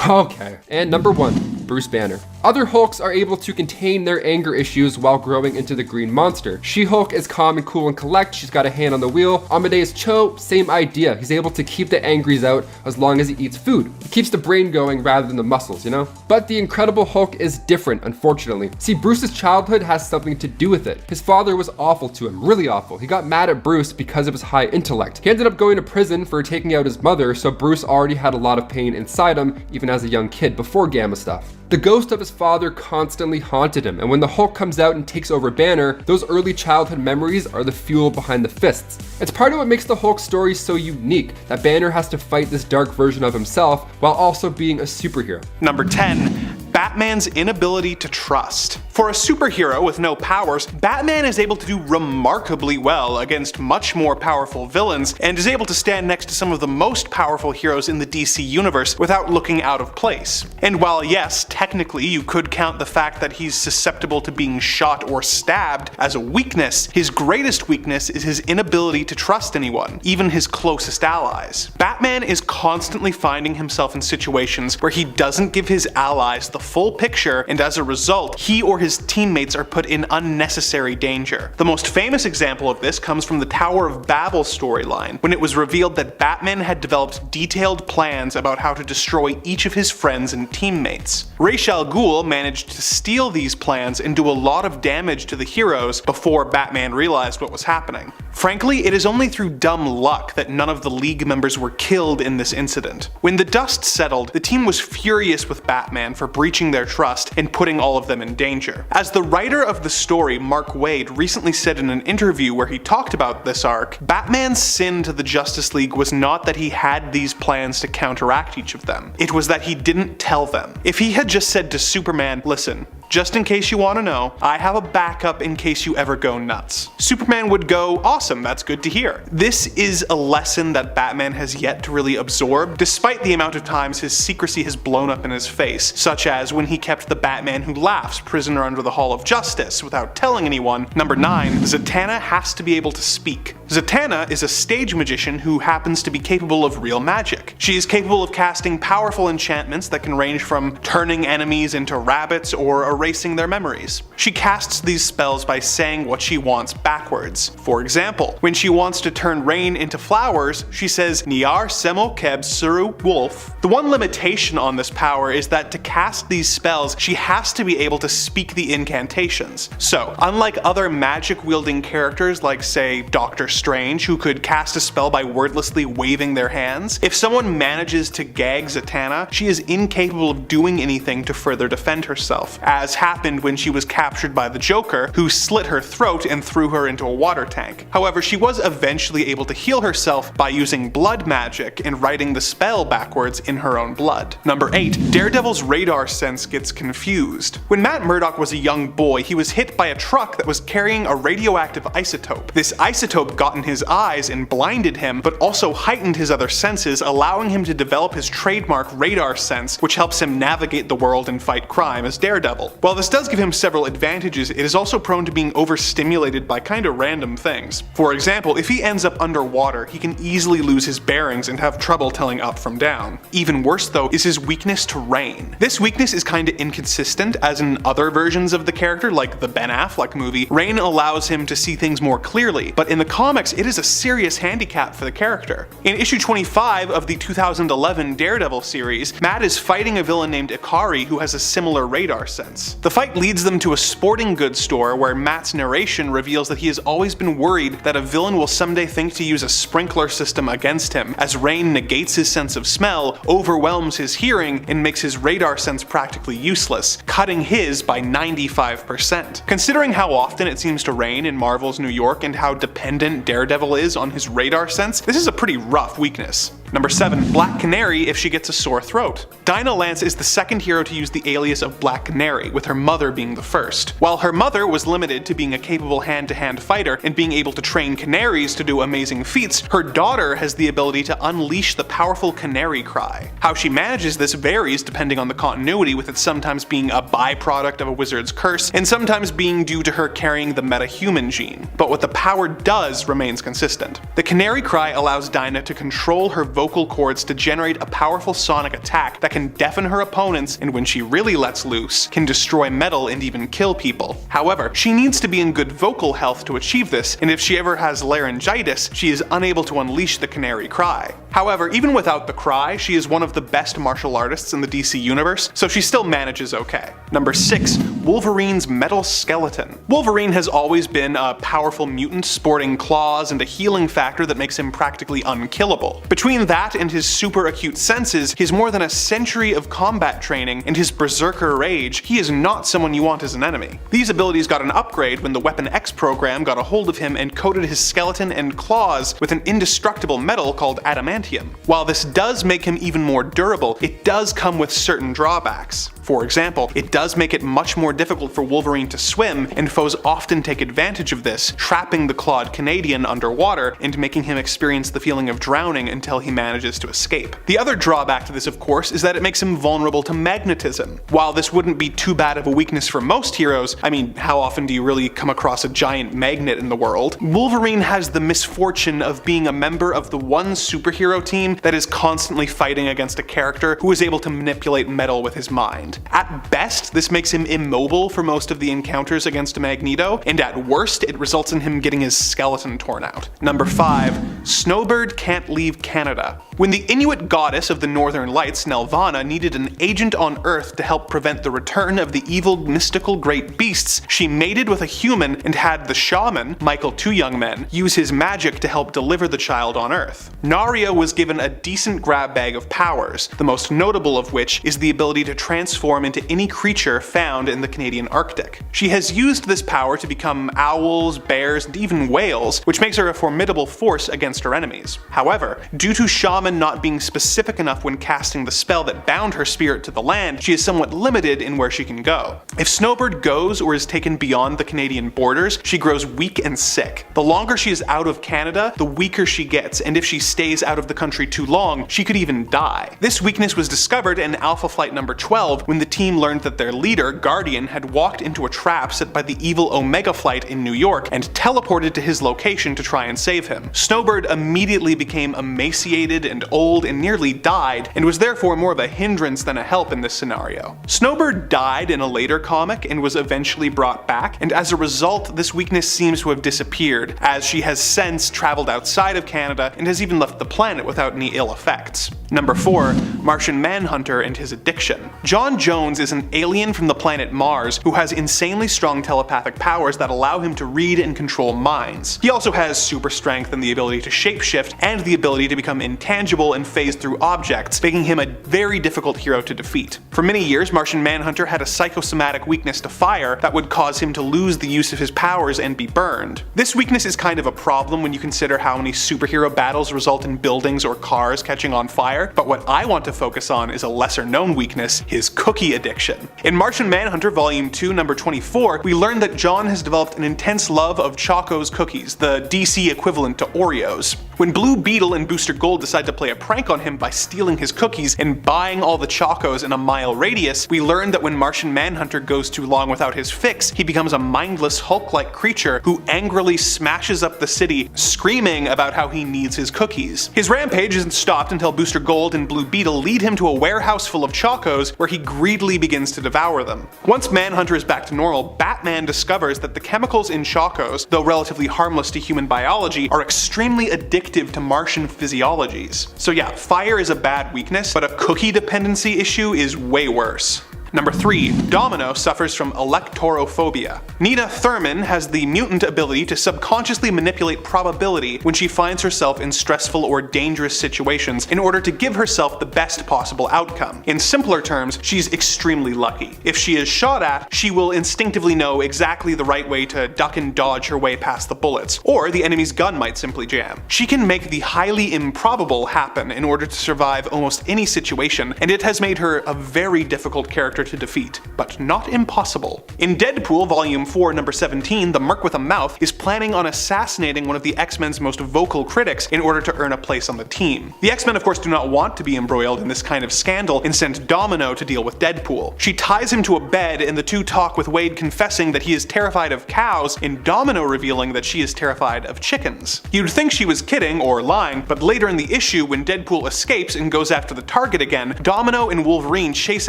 okay. And number 1, Bruce Banner. Other Hulks are able to contain their anger issues while growing into the green monster. She-Hulk is calm and cool and collect. She's got a hand on the wheel. Amadeus Cho, same idea. He's able to keep the angries out as long as he eats food. It keeps the brain going rather than the muscles, you know? But the Incredible Hulk is different, unfortunately. See, Bruce's childhood has something to do with it. His father was awful to him, really awful. He got mad at Bruce because of his high intellect. He ended up going to prison for taking out his mother, so Bruce already had a lot of pain inside him, even as a young kid, before Gamma stuff. The ghost of his father constantly haunted him, and when the Hulk comes out and takes over Banner, those early childhood memories are the fuel behind the fists. It's part of what makes the Hulk story so unique, that Banner has to fight this dark version of himself while also being a superhero. Number 10. Batman's inability to trust. For a superhero with no powers, Batman is able to do remarkably well against much more powerful villains, and is able to stand next to some of the most powerful heroes in the DC universe without looking out of place. And while yes, technically you could count the fact that he's susceptible to being shot or stabbed as a weakness, his greatest weakness is his inability to trust anyone, even his closest allies. Batman is constantly finding himself in situations where he doesn't give his allies the full picture, and as a result, he or his teammates are put in unnecessary danger. The most famous example of this comes from the Tower of Babel storyline, when it was revealed that Batman had developed detailed plans about how to destroy each of his friends and teammates. Ra's al Ghul managed to steal these plans and do a lot of damage to the heroes before Batman realized what was happening. Frankly, it is only through dumb luck that none of the League members were killed in this incident. When the dust settled, the team was furious with Batman for breaching their trust and putting all of them in danger. As the writer of the story, Mark Waid, recently said in an interview where he talked about this arc, Batman's sin to the Justice League was not that he had these plans to counteract each of them, it was that he didn't tell them. If he had just said to Superman, listen, just in case you want to know, I have a backup in case you ever go nuts, Superman would go, awesome, that's good to hear. This is a lesson that Batman has yet to really absorb, despite the amount of times his secrecy has blown up in his face, such as when he kept the Batman Who Laughs prisoner under the Hall of Justice without telling anyone. Number 9. Zatanna has to be able to speak. Zatanna is a stage magician who happens to be capable of real magic. She is capable of casting powerful enchantments that can range from turning enemies into rabbits or erasing their memories. She casts these spells by saying what she wants backwards. For example, when she wants to turn rain into flowers, she says Niar Semo Keb Suru Wolf. The one limitation on this power is that to cast these spells, she has to be able to speak the incantations. So, unlike other magic-wielding characters like, say, Doctor Strange, who could cast a spell by wordlessly waving their hands, if someone manages to gag Zatanna, she is incapable of doing anything to further defend herself, as happened when she was captured by the Joker, who slit her throat and threw her into a water tank. However, she was eventually able to heal herself by using blood magic and writing the spell backwards in her own blood. Number 8. Daredevil's radar sense gets confused. When Matt Murdock was a young boy, he was hit by a truck that was carrying a radioactive isotope. This isotope got in his eyes and blinded him, but also heightened his other senses, allowing him to develop his trademark radar sense, which helps him navigate the world and fight crime as Daredevil. While this does give him several advantages, it is also prone to being overstimulated by kinda random things. For example, if he ends up underwater, he can easily lose his bearings and have trouble telling up from down. Even worse though is his weakness to rain. This weakness is kinda inconsistent, as in other versions of the character, like the Ben Affleck movie, rain allows him to see things more clearly, but in the comics it is a serious handicap for the character. In issue 25 of the 2011 Daredevil series, Matt is fighting a villain named Ikari who has a similar radar sense. reliance. The fight leads them to a sporting goods store where Matt's narration reveals that he has always been worried that a villain will someday think to use a sprinkler system against him, as rain negates his sense of smell, overwhelms his hearing, and makes his radar sense practically useless, cutting his by 95%. Considering how often it seems to rain in Marvel's New York and how dependent Daredevil is on his radar sense, this is a pretty rough weakness. Number 7. Black Canary if she gets a sore throat. Dinah Lance is the second hero to use the alias of Black Canary, with her mother being the first. While her mother was limited to being a capable hand-to-hand fighter and being able to train canaries to do amazing feats, her daughter has the ability to unleash the powerful canary cry. How she manages this varies depending on the continuity, with it sometimes being a byproduct of a wizard's curse, and sometimes being due to her carrying the metahuman gene. But what the power does remains consistent. The canary cry allows Dinah to control her vocal cords to generate a powerful sonic attack that can deafen her opponents, and when she really lets loose, can destroy metal and even kill people. However, she needs to be in good vocal health to achieve this, and if she ever has laryngitis, she is unable to unleash the canary cry. However, even without the cry, she is one of the best martial artists in the DC universe, so she still manages okay. Number 6. Wolverine's metal skeleton. Wolverine has always been a powerful mutant sporting claws and a healing factor that makes him practically unkillable. Between that and his super acute senses, his more than a century of combat training, and his berserker rage, he is not someone you want as an enemy. These abilities got an upgrade when the Weapon X program got a hold of him and coated his skeleton and claws with an indestructible metal called adamantium. While this does make him even more durable, it does come with certain drawbacks. For example, it does make it much more difficult for Wolverine to swim, and foes often take advantage of this, trapping the clawed Canadian underwater and making him experience the feeling of drowning until he manages to escape. The other drawback to this, of course, is that it makes him vulnerable to magnetism. While this wouldn't be too bad of a weakness for most heroes, I mean, how often do you really come across a giant magnet in the world? Wolverine has the misfortune of being a member of the one superhero team that is constantly fighting against a character who is able to manipulate metal with his mind. At best, this makes him immobile for most of the encounters against Magneto, and at worst, it results in him getting his skeleton torn out. Number 5. Snowbird can't leave Canada. When the Inuit goddess of the Northern Lights, Nelvana, needed an agent on Earth to help prevent the return of the evil mystical great beasts, she mated with a human and had the shaman, Michael Two Young Men, use his magic to help deliver the child on Earth. Naria was given a decent grab bag of powers, the most notable of which is the ability to transform into any creature found in the Canadian Arctic. She has used this power to become owls, bears, and even whales, which makes her a formidable force against her enemies. However, due to Shaman not being specific enough when casting the spell that bound her spirit to the land, she is somewhat limited in where she can go. If Snowbird goes or is taken beyond the Canadian borders, she grows weak and sick. The longer she is out of Canada, the weaker she gets, and if she stays out of the country too long, she could even die. This weakness was discovered in Alpha Flight number 12 when the team learned that their leader, Guardian, had walked into a trap set by the evil Omega Flight in New York and teleported to his location to try and save him. Snowbird immediately became emaciated and old and nearly died, and was therefore more of a hindrance than a help in this scenario. Snowbird died in a later comic and was eventually brought back, and as a result, this weakness seems to have disappeared, as she has since traveled outside of Canada and has even left the planet without any ill effects. Number 4. Martian Manhunter and his addiction. John Jones is an alien from the planet Mars who has insanely strong telepathic powers that allow him to read and control minds. He also has super strength and the ability to shapeshift, and the ability to become intangible and phase through objects, making him a very difficult hero to defeat. For many years, Martian Manhunter had a psychosomatic weakness to fire that would cause him to lose the use of his powers and be burned. This weakness is kind of a problem when you consider how many superhero battles result in buildings or cars catching on fire, but what I want to focus on is a lesser known weakness, his cookie addiction. In Martian Manhunter Volume 2, number 24, we learn that John has developed an intense love of Choco's cookies, the DC equivalent to Oreos. When Blue Beetle and Booster Gold decide to play a prank on him by stealing his cookies and buying all the Chocos in a mile radius, we learn that when Martian Manhunter goes too long without his fix, he becomes a mindless Hulk-like creature who angrily smashes up the city, screaming about how he needs his cookies. His rampage isn't stopped until Booster Gold and Blue Beetle lead him to a warehouse full of Chocos where he greedily begins to devour them. Once Manhunter is back to normal, Batman discovers that the chemicals in Chocos, though relatively harmless to human biology, are extremely addictive to Martian physiologies. So yeah, fire is a bad weakness, but a cookie dependency issue is way worse. Number 3. Domino suffers from electorophobia. Nina Thurman has the mutant ability to subconsciously manipulate probability when she finds herself in stressful or dangerous situations in order to give herself the best possible outcome. In simpler terms, she's extremely lucky. If she is shot at, she will instinctively know exactly the right way to duck and dodge her way past the bullets, or the enemy's gun might simply jam. She can make the highly improbable happen in order to survive almost any situation, and it has made her a very difficult character to defeat, but not impossible. In Deadpool Volume 4, Number 17, the Merc with a Mouth is planning on assassinating one of the X-Men's most vocal critics in order to earn a place on the team. The X-Men of course do not want to be embroiled in this kind of scandal and send Domino to deal with Deadpool. She ties him to a bed and the two talk, with Wade confessing that he is terrified of cows and Domino revealing that she is terrified of chickens. You'd think she was kidding or lying, but later in the issue when Deadpool escapes and goes after the target again, Domino and Wolverine chase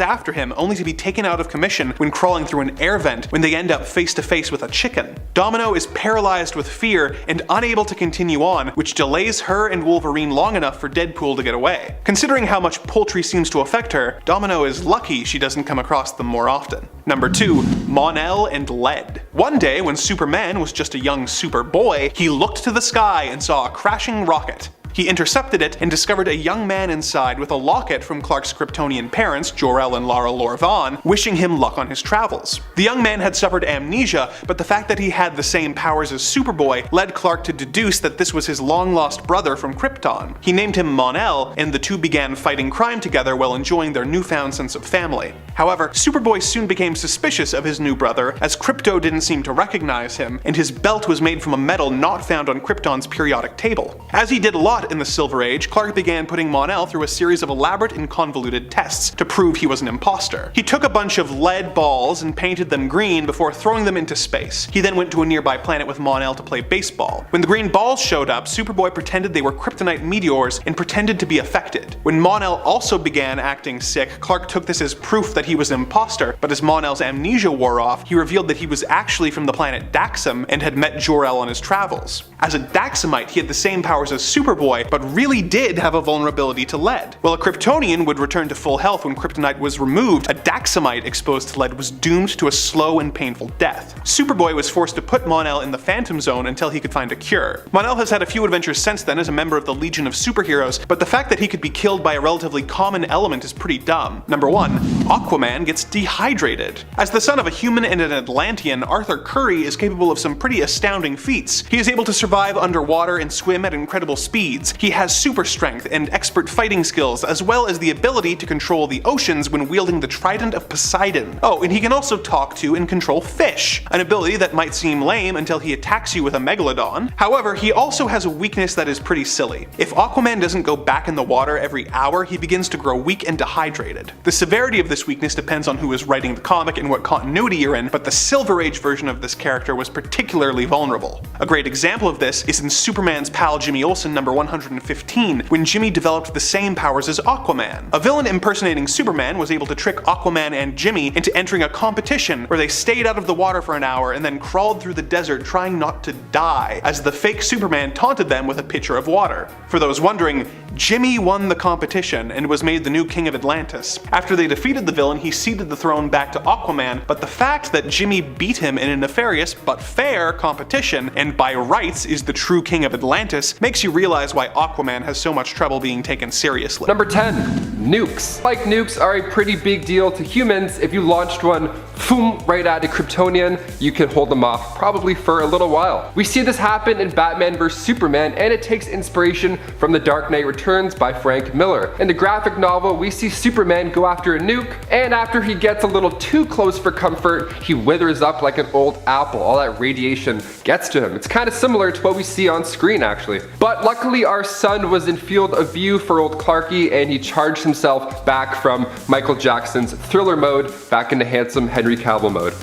after him only to be taken out of commission when crawling through an air vent when they end up face to face with a chicken. Domino is paralyzed with fear and unable to continue on, which delays her and Wolverine long enough for Deadpool to get away. Considering how much poultry seems to affect her, Domino is lucky she doesn't come across them more often. Number 2. Mon-El and Lead. One day when Superman was just a young Superboy, he looked to the sky and saw a crashing rocket. He intercepted it and discovered a young man inside with a locket from Clark's Kryptonian parents, Jor-El and Lara Lor-Van, wishing him luck on his travels. The young man had suffered amnesia, but the fact that he had the same powers as Superboy led Clark to deduce that this was his long-lost brother from Krypton. He named him Mon-El, and the two began fighting crime together while enjoying their newfound sense of family. However, Superboy soon became suspicious of his new brother, as Krypto didn't seem to recognize him, and his belt was made from a metal not found on Krypton's periodic table. As he did a lot in the Silver Age, Clark began putting Mon-El through a series of elaborate and convoluted tests to prove he was an imposter. He took a bunch of lead balls and painted them green before throwing them into space. He then went to a nearby planet with Mon-El to play baseball. When the green balls showed up, Superboy pretended they were kryptonite meteors and pretended to be affected. When Mon-El also began acting sick, Clark took this as proof that he was an imposter, but as Mon-El's amnesia wore off, he revealed that he was actually from the planet Daxam and had met Jor-El on his travels. As a Daxamite, he had the same powers as Superboy, but really did have a vulnerability to lead. While a Kryptonian would return to full health when kryptonite was removed, a Daxamite exposed to lead was doomed to a slow and painful death. Superboy was forced to put Mon-El in the Phantom Zone until he could find a cure. Mon-El has had a few adventures since then as a member of the Legion of Superheroes, but the fact that he could be killed by a relatively common element is pretty dumb. Number 1. Aquaman gets dehydrated. As the son of a human and an Atlantean, Arthur Curry is capable of some pretty astounding feats. He is able to survive underwater and swim at incredible speeds. He has super strength and expert fighting skills, as well as the ability to control the oceans when wielding the Trident of Poseidon. Oh, and he can also talk to and control fish, an ability that might seem lame until he attacks you with a megalodon. However, he also has a weakness that is pretty silly. If Aquaman doesn't go back in the water every hour, he begins to grow weak and dehydrated. The severity of this weakness depends on who is writing the comic and what continuity you're in, but the Silver Age version of this character was particularly vulnerable. A great example of this is in Superman's pal Jimmy Olsen number 115, when Jimmy developed the same powers as Aquaman. A villain impersonating Superman was able to trick Aquaman and Jimmy into entering a competition where they stayed out of the water for an hour and then crawled through the desert trying not to die, as the fake Superman taunted them with a pitcher of water. For those wondering, Jimmy won the competition and was made the new King of Atlantis. After they defeated the villain, he ceded the throne back to Aquaman, but the fact that Jimmy beat him in a nefarious but fair competition, and by rights is the true King of Atlantis, makes you realize why Aquaman has so much trouble being taken seriously. Number 10. Nukes. Like nukes are a pretty big deal to humans. If you launched one, boom, right at a Kryptonian, you can hold them off probably for a little while. We see this happen in Batman vs Superman, and it takes inspiration from The Dark Knight Returns by Frank Miller. In the graphic novel, we see Superman go after a nuke, and after he gets a little too close for comfort, he withers up like an old apple. All that radiation gets to him. It's kind of similar to what we see on screen actually. But luckily our sun was in field of view for old Clarky, and he charged himself back from Michael Jackson's Thriller mode back into handsome Henry Cavill mode.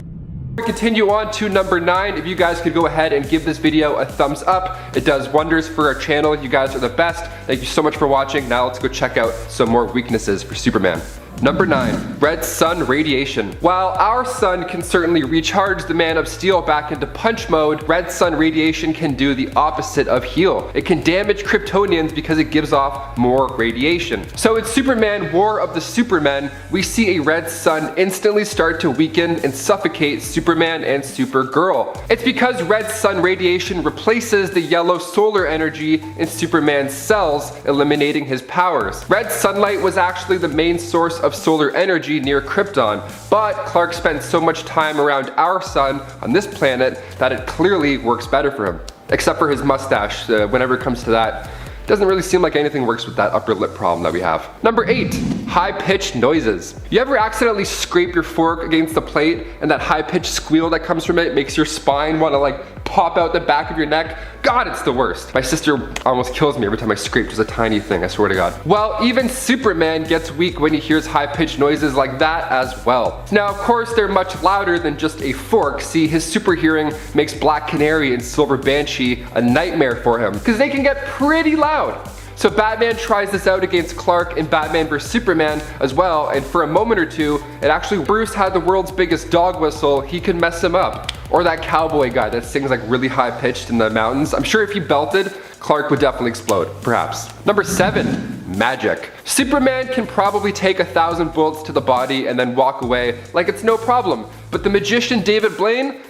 We continue on to number 9. If you guys could go ahead and give this video a thumbs up, it does wonders for our channel. You guys are the best. Thank you so much for watching. Now let's go check out some more weaknesses for Superman. Number 9. Red Sun Radiation. While our sun can certainly recharge the Man of Steel back into punch mode, Red Sun Radiation can do the opposite of heal. It can damage Kryptonians because it gives off more radiation. So in Superman War of the Supermen, we see a red sun instantly start to weaken and suffocate Superman and Supergirl. It's because red sun radiation replaces the yellow solar energy in Superman's cells, eliminating his powers. Red sunlight was actually the main source of solar energy near Krypton, but Clark spent so much time around our sun on this planet that it clearly works better for him. Except for his mustache, whenever it comes to that. Doesn't really seem like anything works with that upper lip problem that we have. Number 8. High-pitched noises. You ever accidentally scrape your fork against the plate and that high-pitched squeal that comes from it makes your spine want to like pop out the back of your neck? God, it's the worst. My sister almost kills me every time I scrape just a tiny thing, I swear to God. Well, even Superman gets weak when he hears high-pitched noises like that as well. Now, of course, they're much louder than just a fork. See, his super hearing makes Black Canary and Silver Banshee a nightmare for him, because they can get pretty loud. So Batman tries this out against Clark in Batman vs Superman as well, and for a moment or two, it actually Bruce had the world's biggest dog whistle, he could mess him up. Or that cowboy guy that sings like really high pitched in the mountains. I'm sure if he belted, Clark would definitely explode, perhaps. Number 7. Magic. Superman can probably take 1,000 bullets to the body and then walk away like it's no problem. But the magician David Blaine?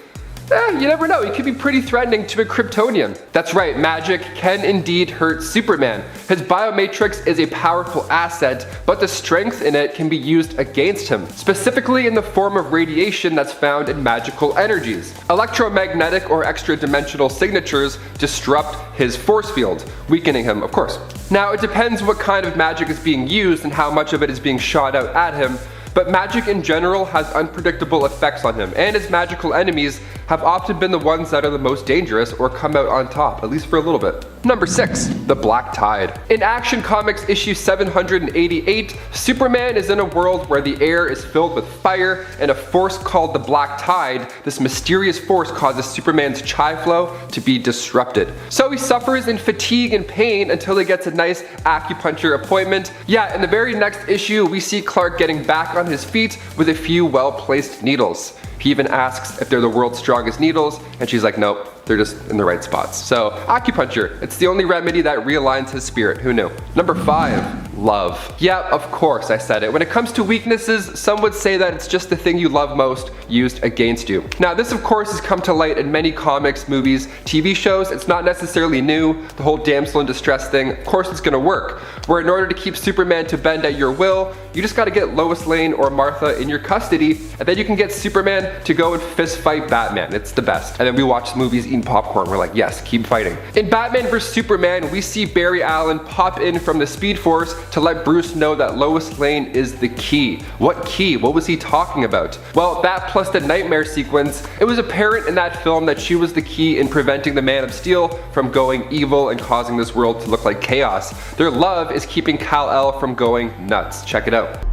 You never know, he could be pretty threatening to a Kryptonian. That's right, magic can indeed hurt Superman. His biomatrix is a powerful asset, but the strength in it can be used against him, specifically in the form of radiation that's found in magical energies. Electromagnetic or extra-dimensional signatures disrupt his force field, weakening him, of course. Now, it depends what kind of magic is being used and how much of it is being shot out at him, but magic in general has unpredictable effects on him, and his magical enemies have often been the ones that are the most dangerous or come out on top, at least for a little bit. Number 6. The Black Tide. In Action Comics issue 788, Superman is in a world where the air is filled with fire and a force called the Black Tide. This mysterious force causes Superman's chi flow to be disrupted. So he suffers in fatigue and pain until he gets a nice acupuncture appointment. Yeah, in the very next issue, we see Clark getting back on his feet with a few well-placed needles. He even asks if they're the world's strongest needles, and she's like, nope, they're just in the right spots. So, acupuncture, it's the only remedy that realigns his spirit, who knew? Number 5, love. Yeah, of course I said it. When it comes to weaknesses, some would say that it's just the thing you love most used against you. Now, this of course has come to light in many comics, movies, TV shows. It's not necessarily new. The whole damsel in distress thing, of course it's gonna work. Where in order to keep Superman to bend at your will, you just gotta get Lois Lane or Martha in your custody, and then you can get Superman to go and fist fight Batman. It's the best. And then we watch movies eating popcorn. We're like, yes, keep fighting. In Batman vs Superman, we see Barry Allen pop in from the Speed Force to let Bruce know that Lois Lane is the key. What key? What was he talking about? Well, that plus the nightmare sequence, it was apparent in that film that she was the key in preventing the Man of Steel from going evil and causing this world to look like chaos. Their love is keeping Kal-El from going nuts. Check it out.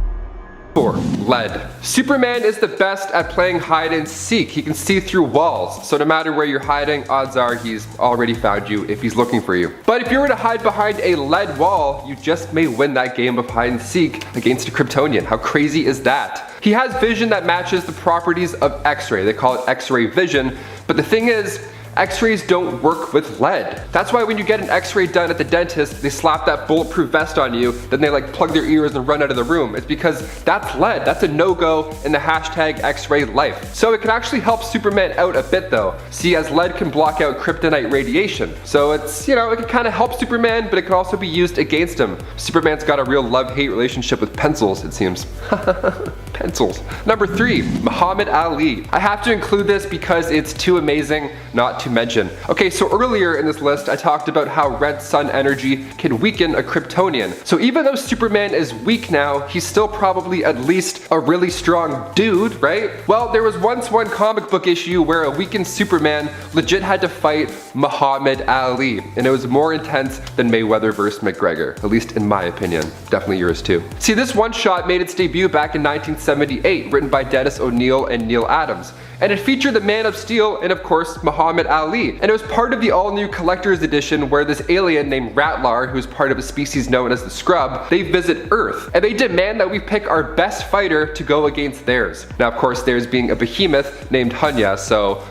4. Lead. Superman is the best at playing hide and seek. He can see through walls, so no matter where you're hiding, odds are he's already found you if he's looking for you. But if you were to hide behind a lead wall, you just may win that game of hide and seek against a Kryptonian. How crazy is that? He has vision that matches the properties of X-ray. They call it X-ray vision, but the thing is, X-rays don't work with lead. That's why when you get an X-ray done at the dentist, they slap that bulletproof vest on you, then they like plug their ears and run out of the room. It's because that's lead. That's a no-go in the hashtag X-ray life. So it can actually help Superman out a bit though. See, as lead can block out kryptonite radiation. So it's, you know, it can kind of help Superman, but it can also be used against him. Superman's got a real love-hate relationship with pencils, it seems. Pencils. Number 3, Muhammad Ali. I have to include this because it's too amazing not to mention. Okay, so earlier in this list, I talked about how red sun energy can weaken a Kryptonian. So even though Superman is weak now, he's still probably at least a really strong dude, right? Well, there was once one comic book issue where a weakened Superman legit had to fight Muhammad Ali, and it was more intense than Mayweather vs. McGregor, at least in my opinion. Definitely yours too. See, this one shot made its debut back in 1978, written by Dennis O'Neil and Neil Adams, and it featured the Man of Steel and of course Muhammad Ali, and it was part of the all-new collector's edition where this alien named Ratlar, who's part of a species known as the Scrub, they visit Earth, and they demand that we pick our best fighter to go against theirs. Now of course theirs being a behemoth named Hunya, so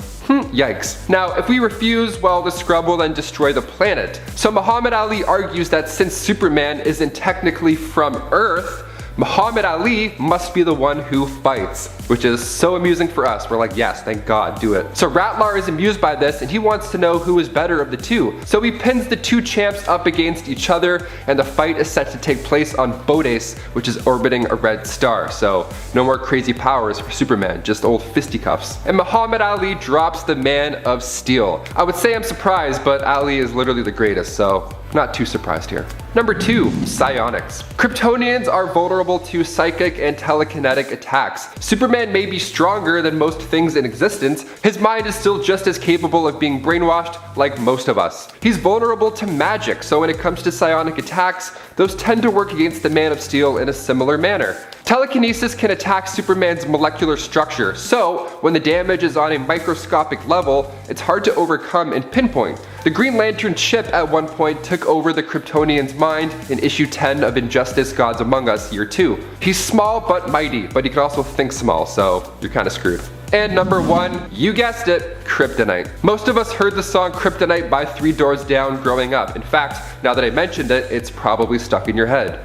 yikes. Now, if we refuse, well, the Scrub will then destroy the planet. So Muhammad Ali argues that since Superman isn't technically from Earth, Muhammad Ali must be the one who fights, which is so amusing for us. We're like, yes, thank God, do it. So Ratlar is amused by this and he wants to know who is better of the two. So he pins the two champs up against each other and the fight is set to take place on Bodes, which is orbiting a red star. So no more crazy powers for Superman, just old fisticuffs. And Muhammad Ali drops the Man of Steel. I would say I'm surprised, but Ali is literally the greatest, so not too surprised here. Number 2, psionics. Kryptonians are vulnerable to psychic and telekinetic attacks. Superman may be stronger than most things in existence, his mind is still just as capable of being brainwashed like most of us. He's vulnerable to magic, so when it comes to psionic attacks, those tend to work against the Man of Steel in a similar manner. Telekinesis can attack Superman's molecular structure, so when the damage is on a microscopic level, it's hard to overcome and pinpoint. The Green Lantern chip at one point took over the Kryptonian's mind in issue 10 of Injustice Gods Among Us Year 2. He's small but mighty, but he can also think small, so you're kinda screwed. And number 1, you guessed it, kryptonite. Most of us heard the song Kryptonite by Three Doors Down growing up. In fact, now that I mentioned it, it's probably stuck in your head.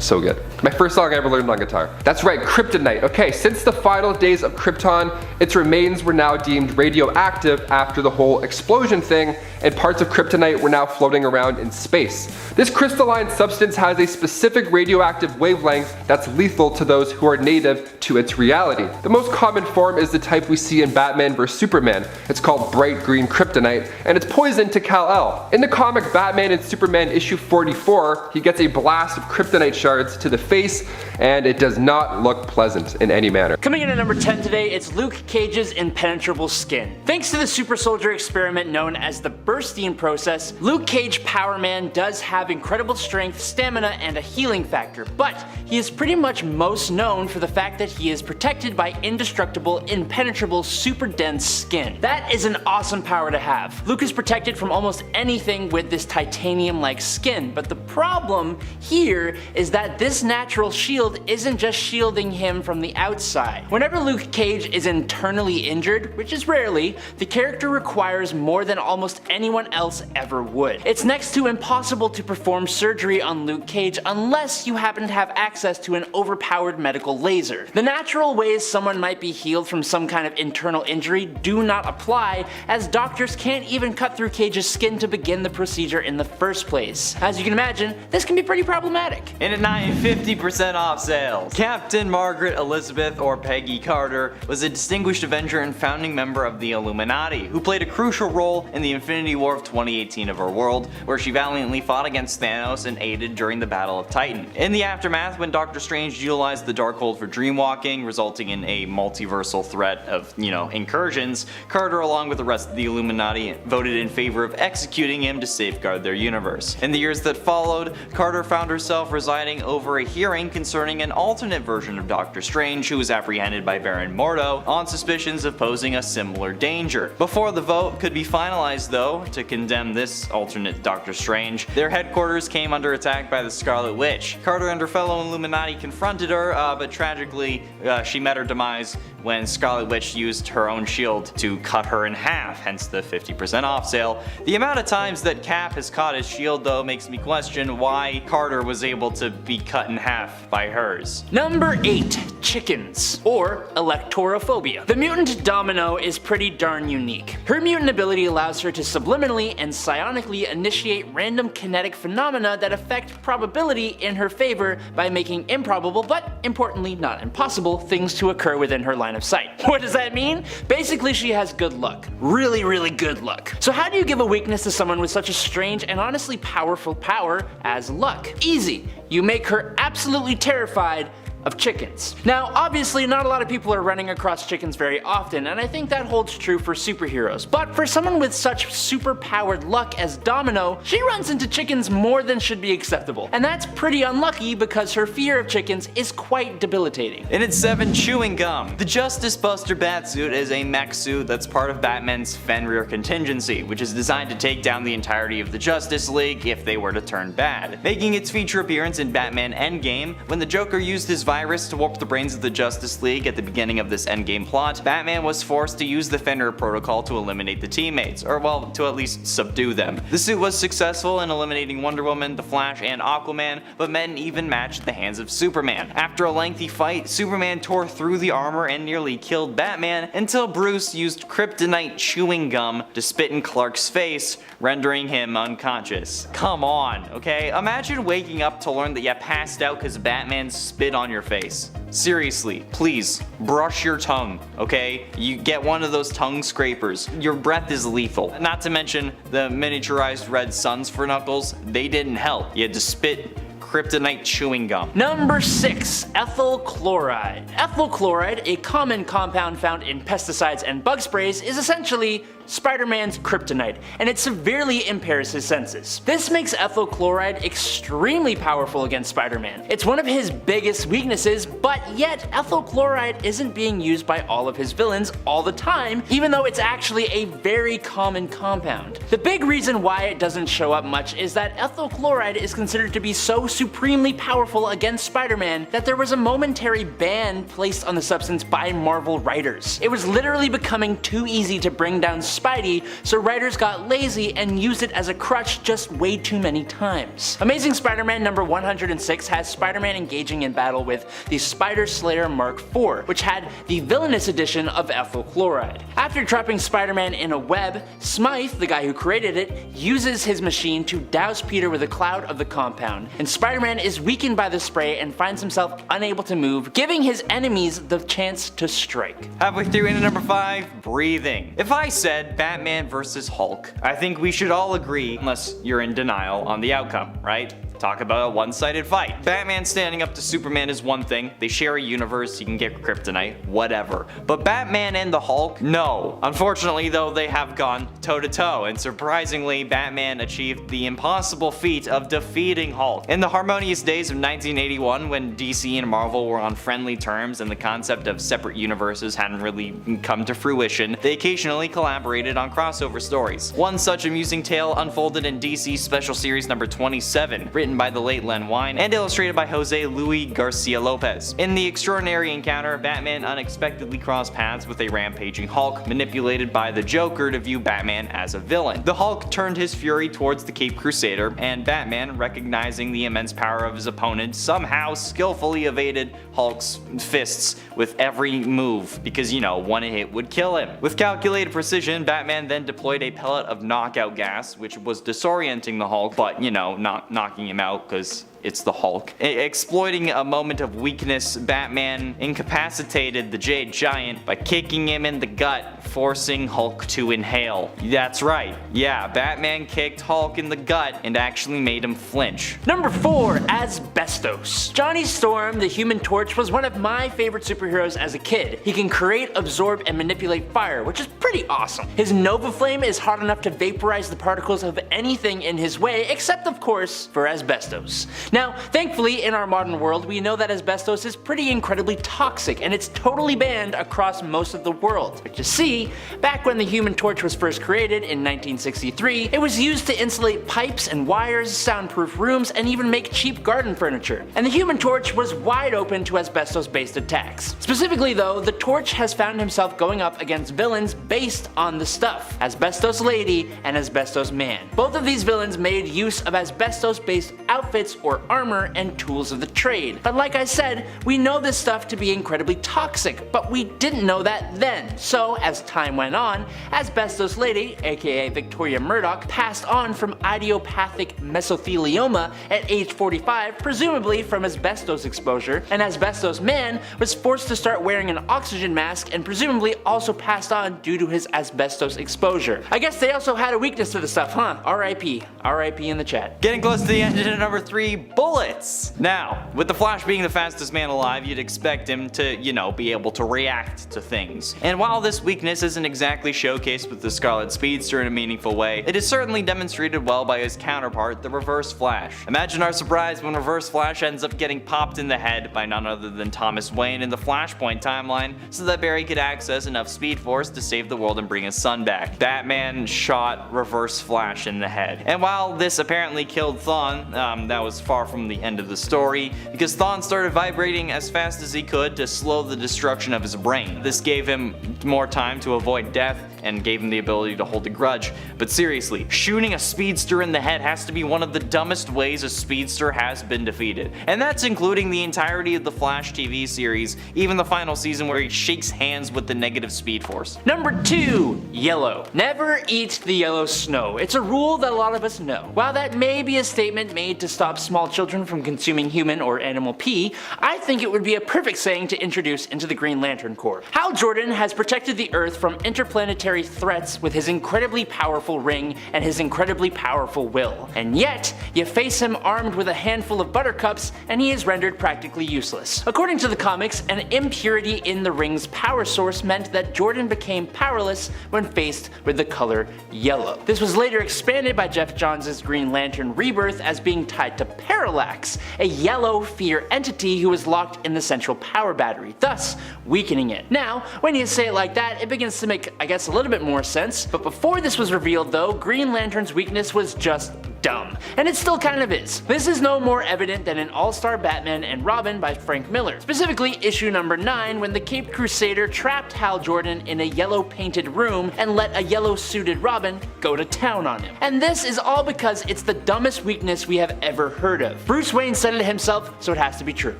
So good. My first song I ever learned on guitar. That's right, kryptonite. Okay, since the final days of Krypton, its remains were now deemed radioactive after the whole explosion thing, and parts of kryptonite were now floating around in space. This crystalline substance has a specific radioactive wavelength that's lethal to those who are native to its reality. The most common form is the type we see in Batman vs Superman. It's called bright green kryptonite, and it's poison to Kal-El. In the comic Batman and Superman issue 44, he gets a blast of kryptonite shards to the face, and it does not look pleasant in any manner. Coming in at number 10 today, it's Luke Cage's impenetrable skin. Thanks to the super soldier experiment known as the Burstein process, Luke Cage Power Man does have incredible strength, stamina, and a healing factor, but he is pretty much most known for the fact that he is protected by indestructible, impenetrable, super dense skin. That is an awesome power to have. Luke is protected from almost anything with this titanium-like skin, but the problem here is that this natural shield isn't just shielding him from the outside. Whenever Luke Cage is internally injured, which is rarely, the character requires more than almost anyone else ever would. It's next to impossible to perform surgery on Luke Cage unless you happen to have access to an overpowered medical laser. The natural ways someone might be healed from some kind of internal injury do not apply, as doctors can't even cut through Cage's skin to begin the procedure in the first place. As you can imagine, this can be pretty problematic. In a 50% off sales, Captain Margaret Elizabeth, or Peggy Carter, was a distinguished Avenger and founding member of the Illuminati, who played a crucial role in the Infinity War of 2018 of her world, where she valiantly fought against Thanos and aided during the Battle of Titan. In the aftermath, when Doctor Strange utilized the Darkhold for dreamwalking, resulting in a multiversal threat of, incursions, Carter, along with the rest of the Illuminati, voted in favor of executing him to safeguard their universe. In the years that followed, Carter found herself residing over a hearing concerning an alternate version of Doctor Strange who was apprehended by Baron Mordo on suspicions of posing a similar danger. Before the vote could be finalized though, to condemn this alternate Doctor Strange, their headquarters came under attack by the Scarlet Witch. Carter and her fellow Illuminati confronted her, but tragically she met her demise when Scarlet Witch used her own shield to cut her in half, hence the 50% off sale. The amount of times that Cap has caught his shield though makes me question why Carter was able to be cut in half by hers. Number 8. Chickens, or electorophobia. The mutant Domino is pretty darn unique. Her mutant ability allows her to subliminally and psionically initiate random kinetic phenomena that affect probability in her favor by making improbable, but importantly not impossible, things to occur within her line of sight. What does that mean? Basically she has good luck. Really good luck. So how do you give a weakness to someone with such a strange and honestly powerful power as luck? Easy. You make her absolutely terrified of chickens. Now, obviously not a lot of people are running across chickens very often, and I think that holds true for superheroes, but for someone with such super powered luck as Domino, she runs into chickens more than should be acceptable, and that's pretty unlucky because her fear of chickens is quite debilitating. And it's 7, chewing gum. The Justice Buster Batsuit is a mech suit that's part of Batman's Fenrir contingency, which is designed to take down the entirety of the Justice League if they were to turn bad. Making its feature appearance in Batman Endgame, when the Joker used his virus to warp the brains of the Justice League at the beginning of this Endgame plot, Batman was forced to use the Fenrir protocol to eliminate the teammates, or well, to at least subdue them. The suit was successful in eliminating Wonder Woman, the Flash, and Aquaman, but met an even match at the hands of Superman. After a lengthy fight, Superman tore through the armor and nearly killed Batman until Bruce used kryptonite chewing gum to spit in Clark's face, rendering him unconscious. Come on, okay? Imagine waking up to learn that you passed out because Batman spit on your face. Seriously, please, brush your tongue, okay? You get one of those tongue scrapers. Your breath is lethal. Not to mention the miniaturized red suns for Knuckles, they didn't help. You had to spit kryptonite chewing gum. Number 6. Ethyl Chloride. Ethyl chloride, a common compound found in pesticides and bug sprays, is essentially Spider-Man's kryptonite, and it severely impairs his senses. This makes ethyl chloride extremely powerful against Spider-Man. It's one of his biggest weaknesses, but yet ethyl chloride isn't being used by all of his villains all the time, even though it's actually a very common compound. The big reason why it doesn't show up much is that ethyl chloride is considered to be so supremely powerful against Spider-Man that there was a momentary ban placed on the substance by Marvel writers. It was literally becoming too easy to bring down Spidey, so writers got lazy and used it as a crutch just way too many times. Amazing Spider-Man number 106 has Spider-Man engaging in battle with the Spider Slayer Mark IV, which had the villainous edition of ethyl chloride. After trapping Spider-Man in a web, Smythe, the guy who created it, uses his machine to douse Peter with a cloud of the compound, and Spider-Man is weakened by the spray and finds himself unable to move, giving his enemies the chance to strike. Halfway through into number 5, breathing. If I said Batman vs. Hulk, I think we should all agree, unless you're in denial, on the outcome, right? Talk about a one-sided fight. Batman standing up to Superman is one thing, they share a universe, he can get kryptonite, whatever. But Batman and the Hulk? No. Unfortunately though, they have gone toe-to-toe, and surprisingly, Batman achieved the impossible feat of defeating Hulk. In the harmonious days of 1981, when DC and Marvel were on friendly terms and the concept of separate universes hadn't really come to fruition, they occasionally collaborated on crossover stories. One such amusing tale unfolded in DC Special Series number 27, written by the late Len Wein and illustrated by Jose Luis Garcia Lopez. In the extraordinary encounter, Batman unexpectedly crossed paths with a rampaging Hulk, manipulated by the Joker to view Batman as a villain. The Hulk turned his fury towards the Caped Crusader, and Batman, recognizing the immense power of his opponent, somehow skillfully evaded Hulk's fists with every move, because, you know, one hit would kill him. With calculated precision, Batman then deployed a pellet of knockout gas, which was disorienting the Hulk, but, you know, not knocking him out because it's the Hulk. Exploiting a moment of weakness, Batman incapacitated the Jade Giant by kicking him in the gut, forcing Hulk to inhale. That's right, yeah, Batman kicked Hulk in the gut and actually made him flinch. Number 4, Asbestos. Johnny Storm, the Human Torch, was one of my favorite superheroes as a kid. He can create, absorb, and manipulate fire, which is pretty awesome. His Nova Flame is hot enough to vaporize the particles of anything in his way, except of course for asbestos. Now, thankfully in our modern world we know that asbestos is pretty incredibly toxic and it's totally banned across most of the world. But you see, back when the Human Torch was first created in 1963, it was used to insulate pipes and wires, soundproof rooms, and even make cheap garden furniture. And the Human Torch was wide open to asbestos-based attacks. Specifically though, the Torch has found himself going up against villains based on the stuff, Asbestos Lady and Asbestos Man. Both of these villains made use of asbestos-based outfits or armor and tools of the trade. But like I said, we know this stuff to be incredibly toxic, but we didn't know that then. So as time went on, Asbestos Lady, aka Victoria Murdoch, passed on from idiopathic mesothelioma at age 45, presumably from asbestos exposure, and Asbestos Man was forced to start wearing an oxygen mask and presumably also passed on due to his asbestos exposure. I guess they also had a weakness to the stuff, huh? RIP. RIP in the chat. Getting close to the end of number 3, bullets. Now, with the Flash being the fastest man alive, you'd expect him to, be able to react to things. And while this weakness isn't exactly showcased with the Scarlet Speedster in a meaningful way, it is certainly demonstrated well by his counterpart, the Reverse Flash. Imagine our surprise when Reverse Flash ends up getting popped in the head by none other than Thomas Wayne in the Flashpoint timeline so that Barry could access enough Speed Force to save the world and bring his son back. Batman shot Reverse Flash in the head. And while this apparently killed Thawne, that was far from the end of the story, because Thawne started vibrating as fast as he could to slow the destruction of his brain. This gave him more time to avoid death and gave him the ability to hold a grudge. But seriously, shooting a speedster in the head has to be one of the dumbest ways a speedster has been defeated. And that's including the entirety of the Flash TV series, even the final season where he shakes hands with the negative Speed Force. Number 2, yellow. Never eat the yellow snow. It's a rule that a lot of us know. While that may be a statement made to stop small children from consuming human or animal pee, I think it would be a perfect saying to introduce into the Green Lantern Corps. Hal Jordan has protected the Earth from interplanetary threats with his incredibly powerful ring and his incredibly powerful will. And yet, you face him armed with a handful of buttercups and he is rendered practically useless. According to the comics, an impurity in the ring's power source meant that Jordan became powerless when faced with the color yellow. This was later expanded by Jeff Johns' Green Lantern Rebirth as being tied to Parallax, a yellow fear entity who was locked in the central power battery, thus weakening it. Now, when you say it like that, it begins to make, I guess, a little bit more sense, but before this was revealed though, Green Lantern's weakness was just dumb. And it still kind of is. This is no more evident than in All-Star Batman and Robin by Frank Miller. Specifically issue number 9 when the Caped Crusader trapped Hal Jordan in a yellow painted room and let a yellow suited Robin go to town on him. And this is all because it's the dumbest weakness we have ever heard of. Bruce Wayne said it himself, so it has to be true.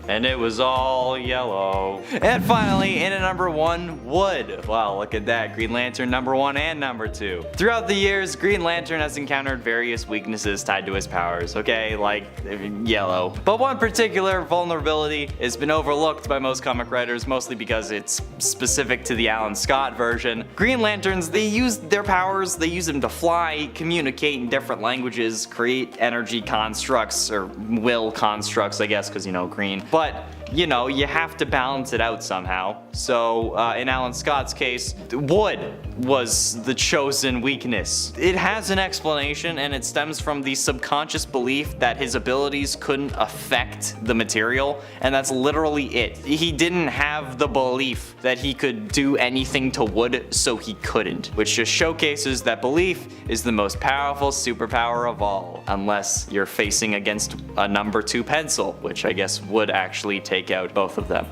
And it was all yellow. And finally, in at number 1, wood. Wow, look at that. Green Lantern number 1 and number 2. Throughout the years, Green Lantern has encountered various weaknesses tied to his powers, okay, like yellow. But one particular vulnerability has been overlooked by most comic writers, mostly because it's specific to the Alan Scott version. Green Lanterns, they use their powers, they use them to fly, communicate in different languages, create energy constructs, or will constructs, I guess, because, green. But you have to balance it out somehow. So, in Alan Scott's case, wood was the chosen weakness. It has an explanation, and it stems from the subconscious belief that his abilities couldn't affect the material, and that's literally it. He didn't have the belief that he could do anything to wood, so he couldn't. Which just showcases that belief is the most powerful superpower of all, unless you're facing against a number 2 pencil, which I guess would actually take out both of them.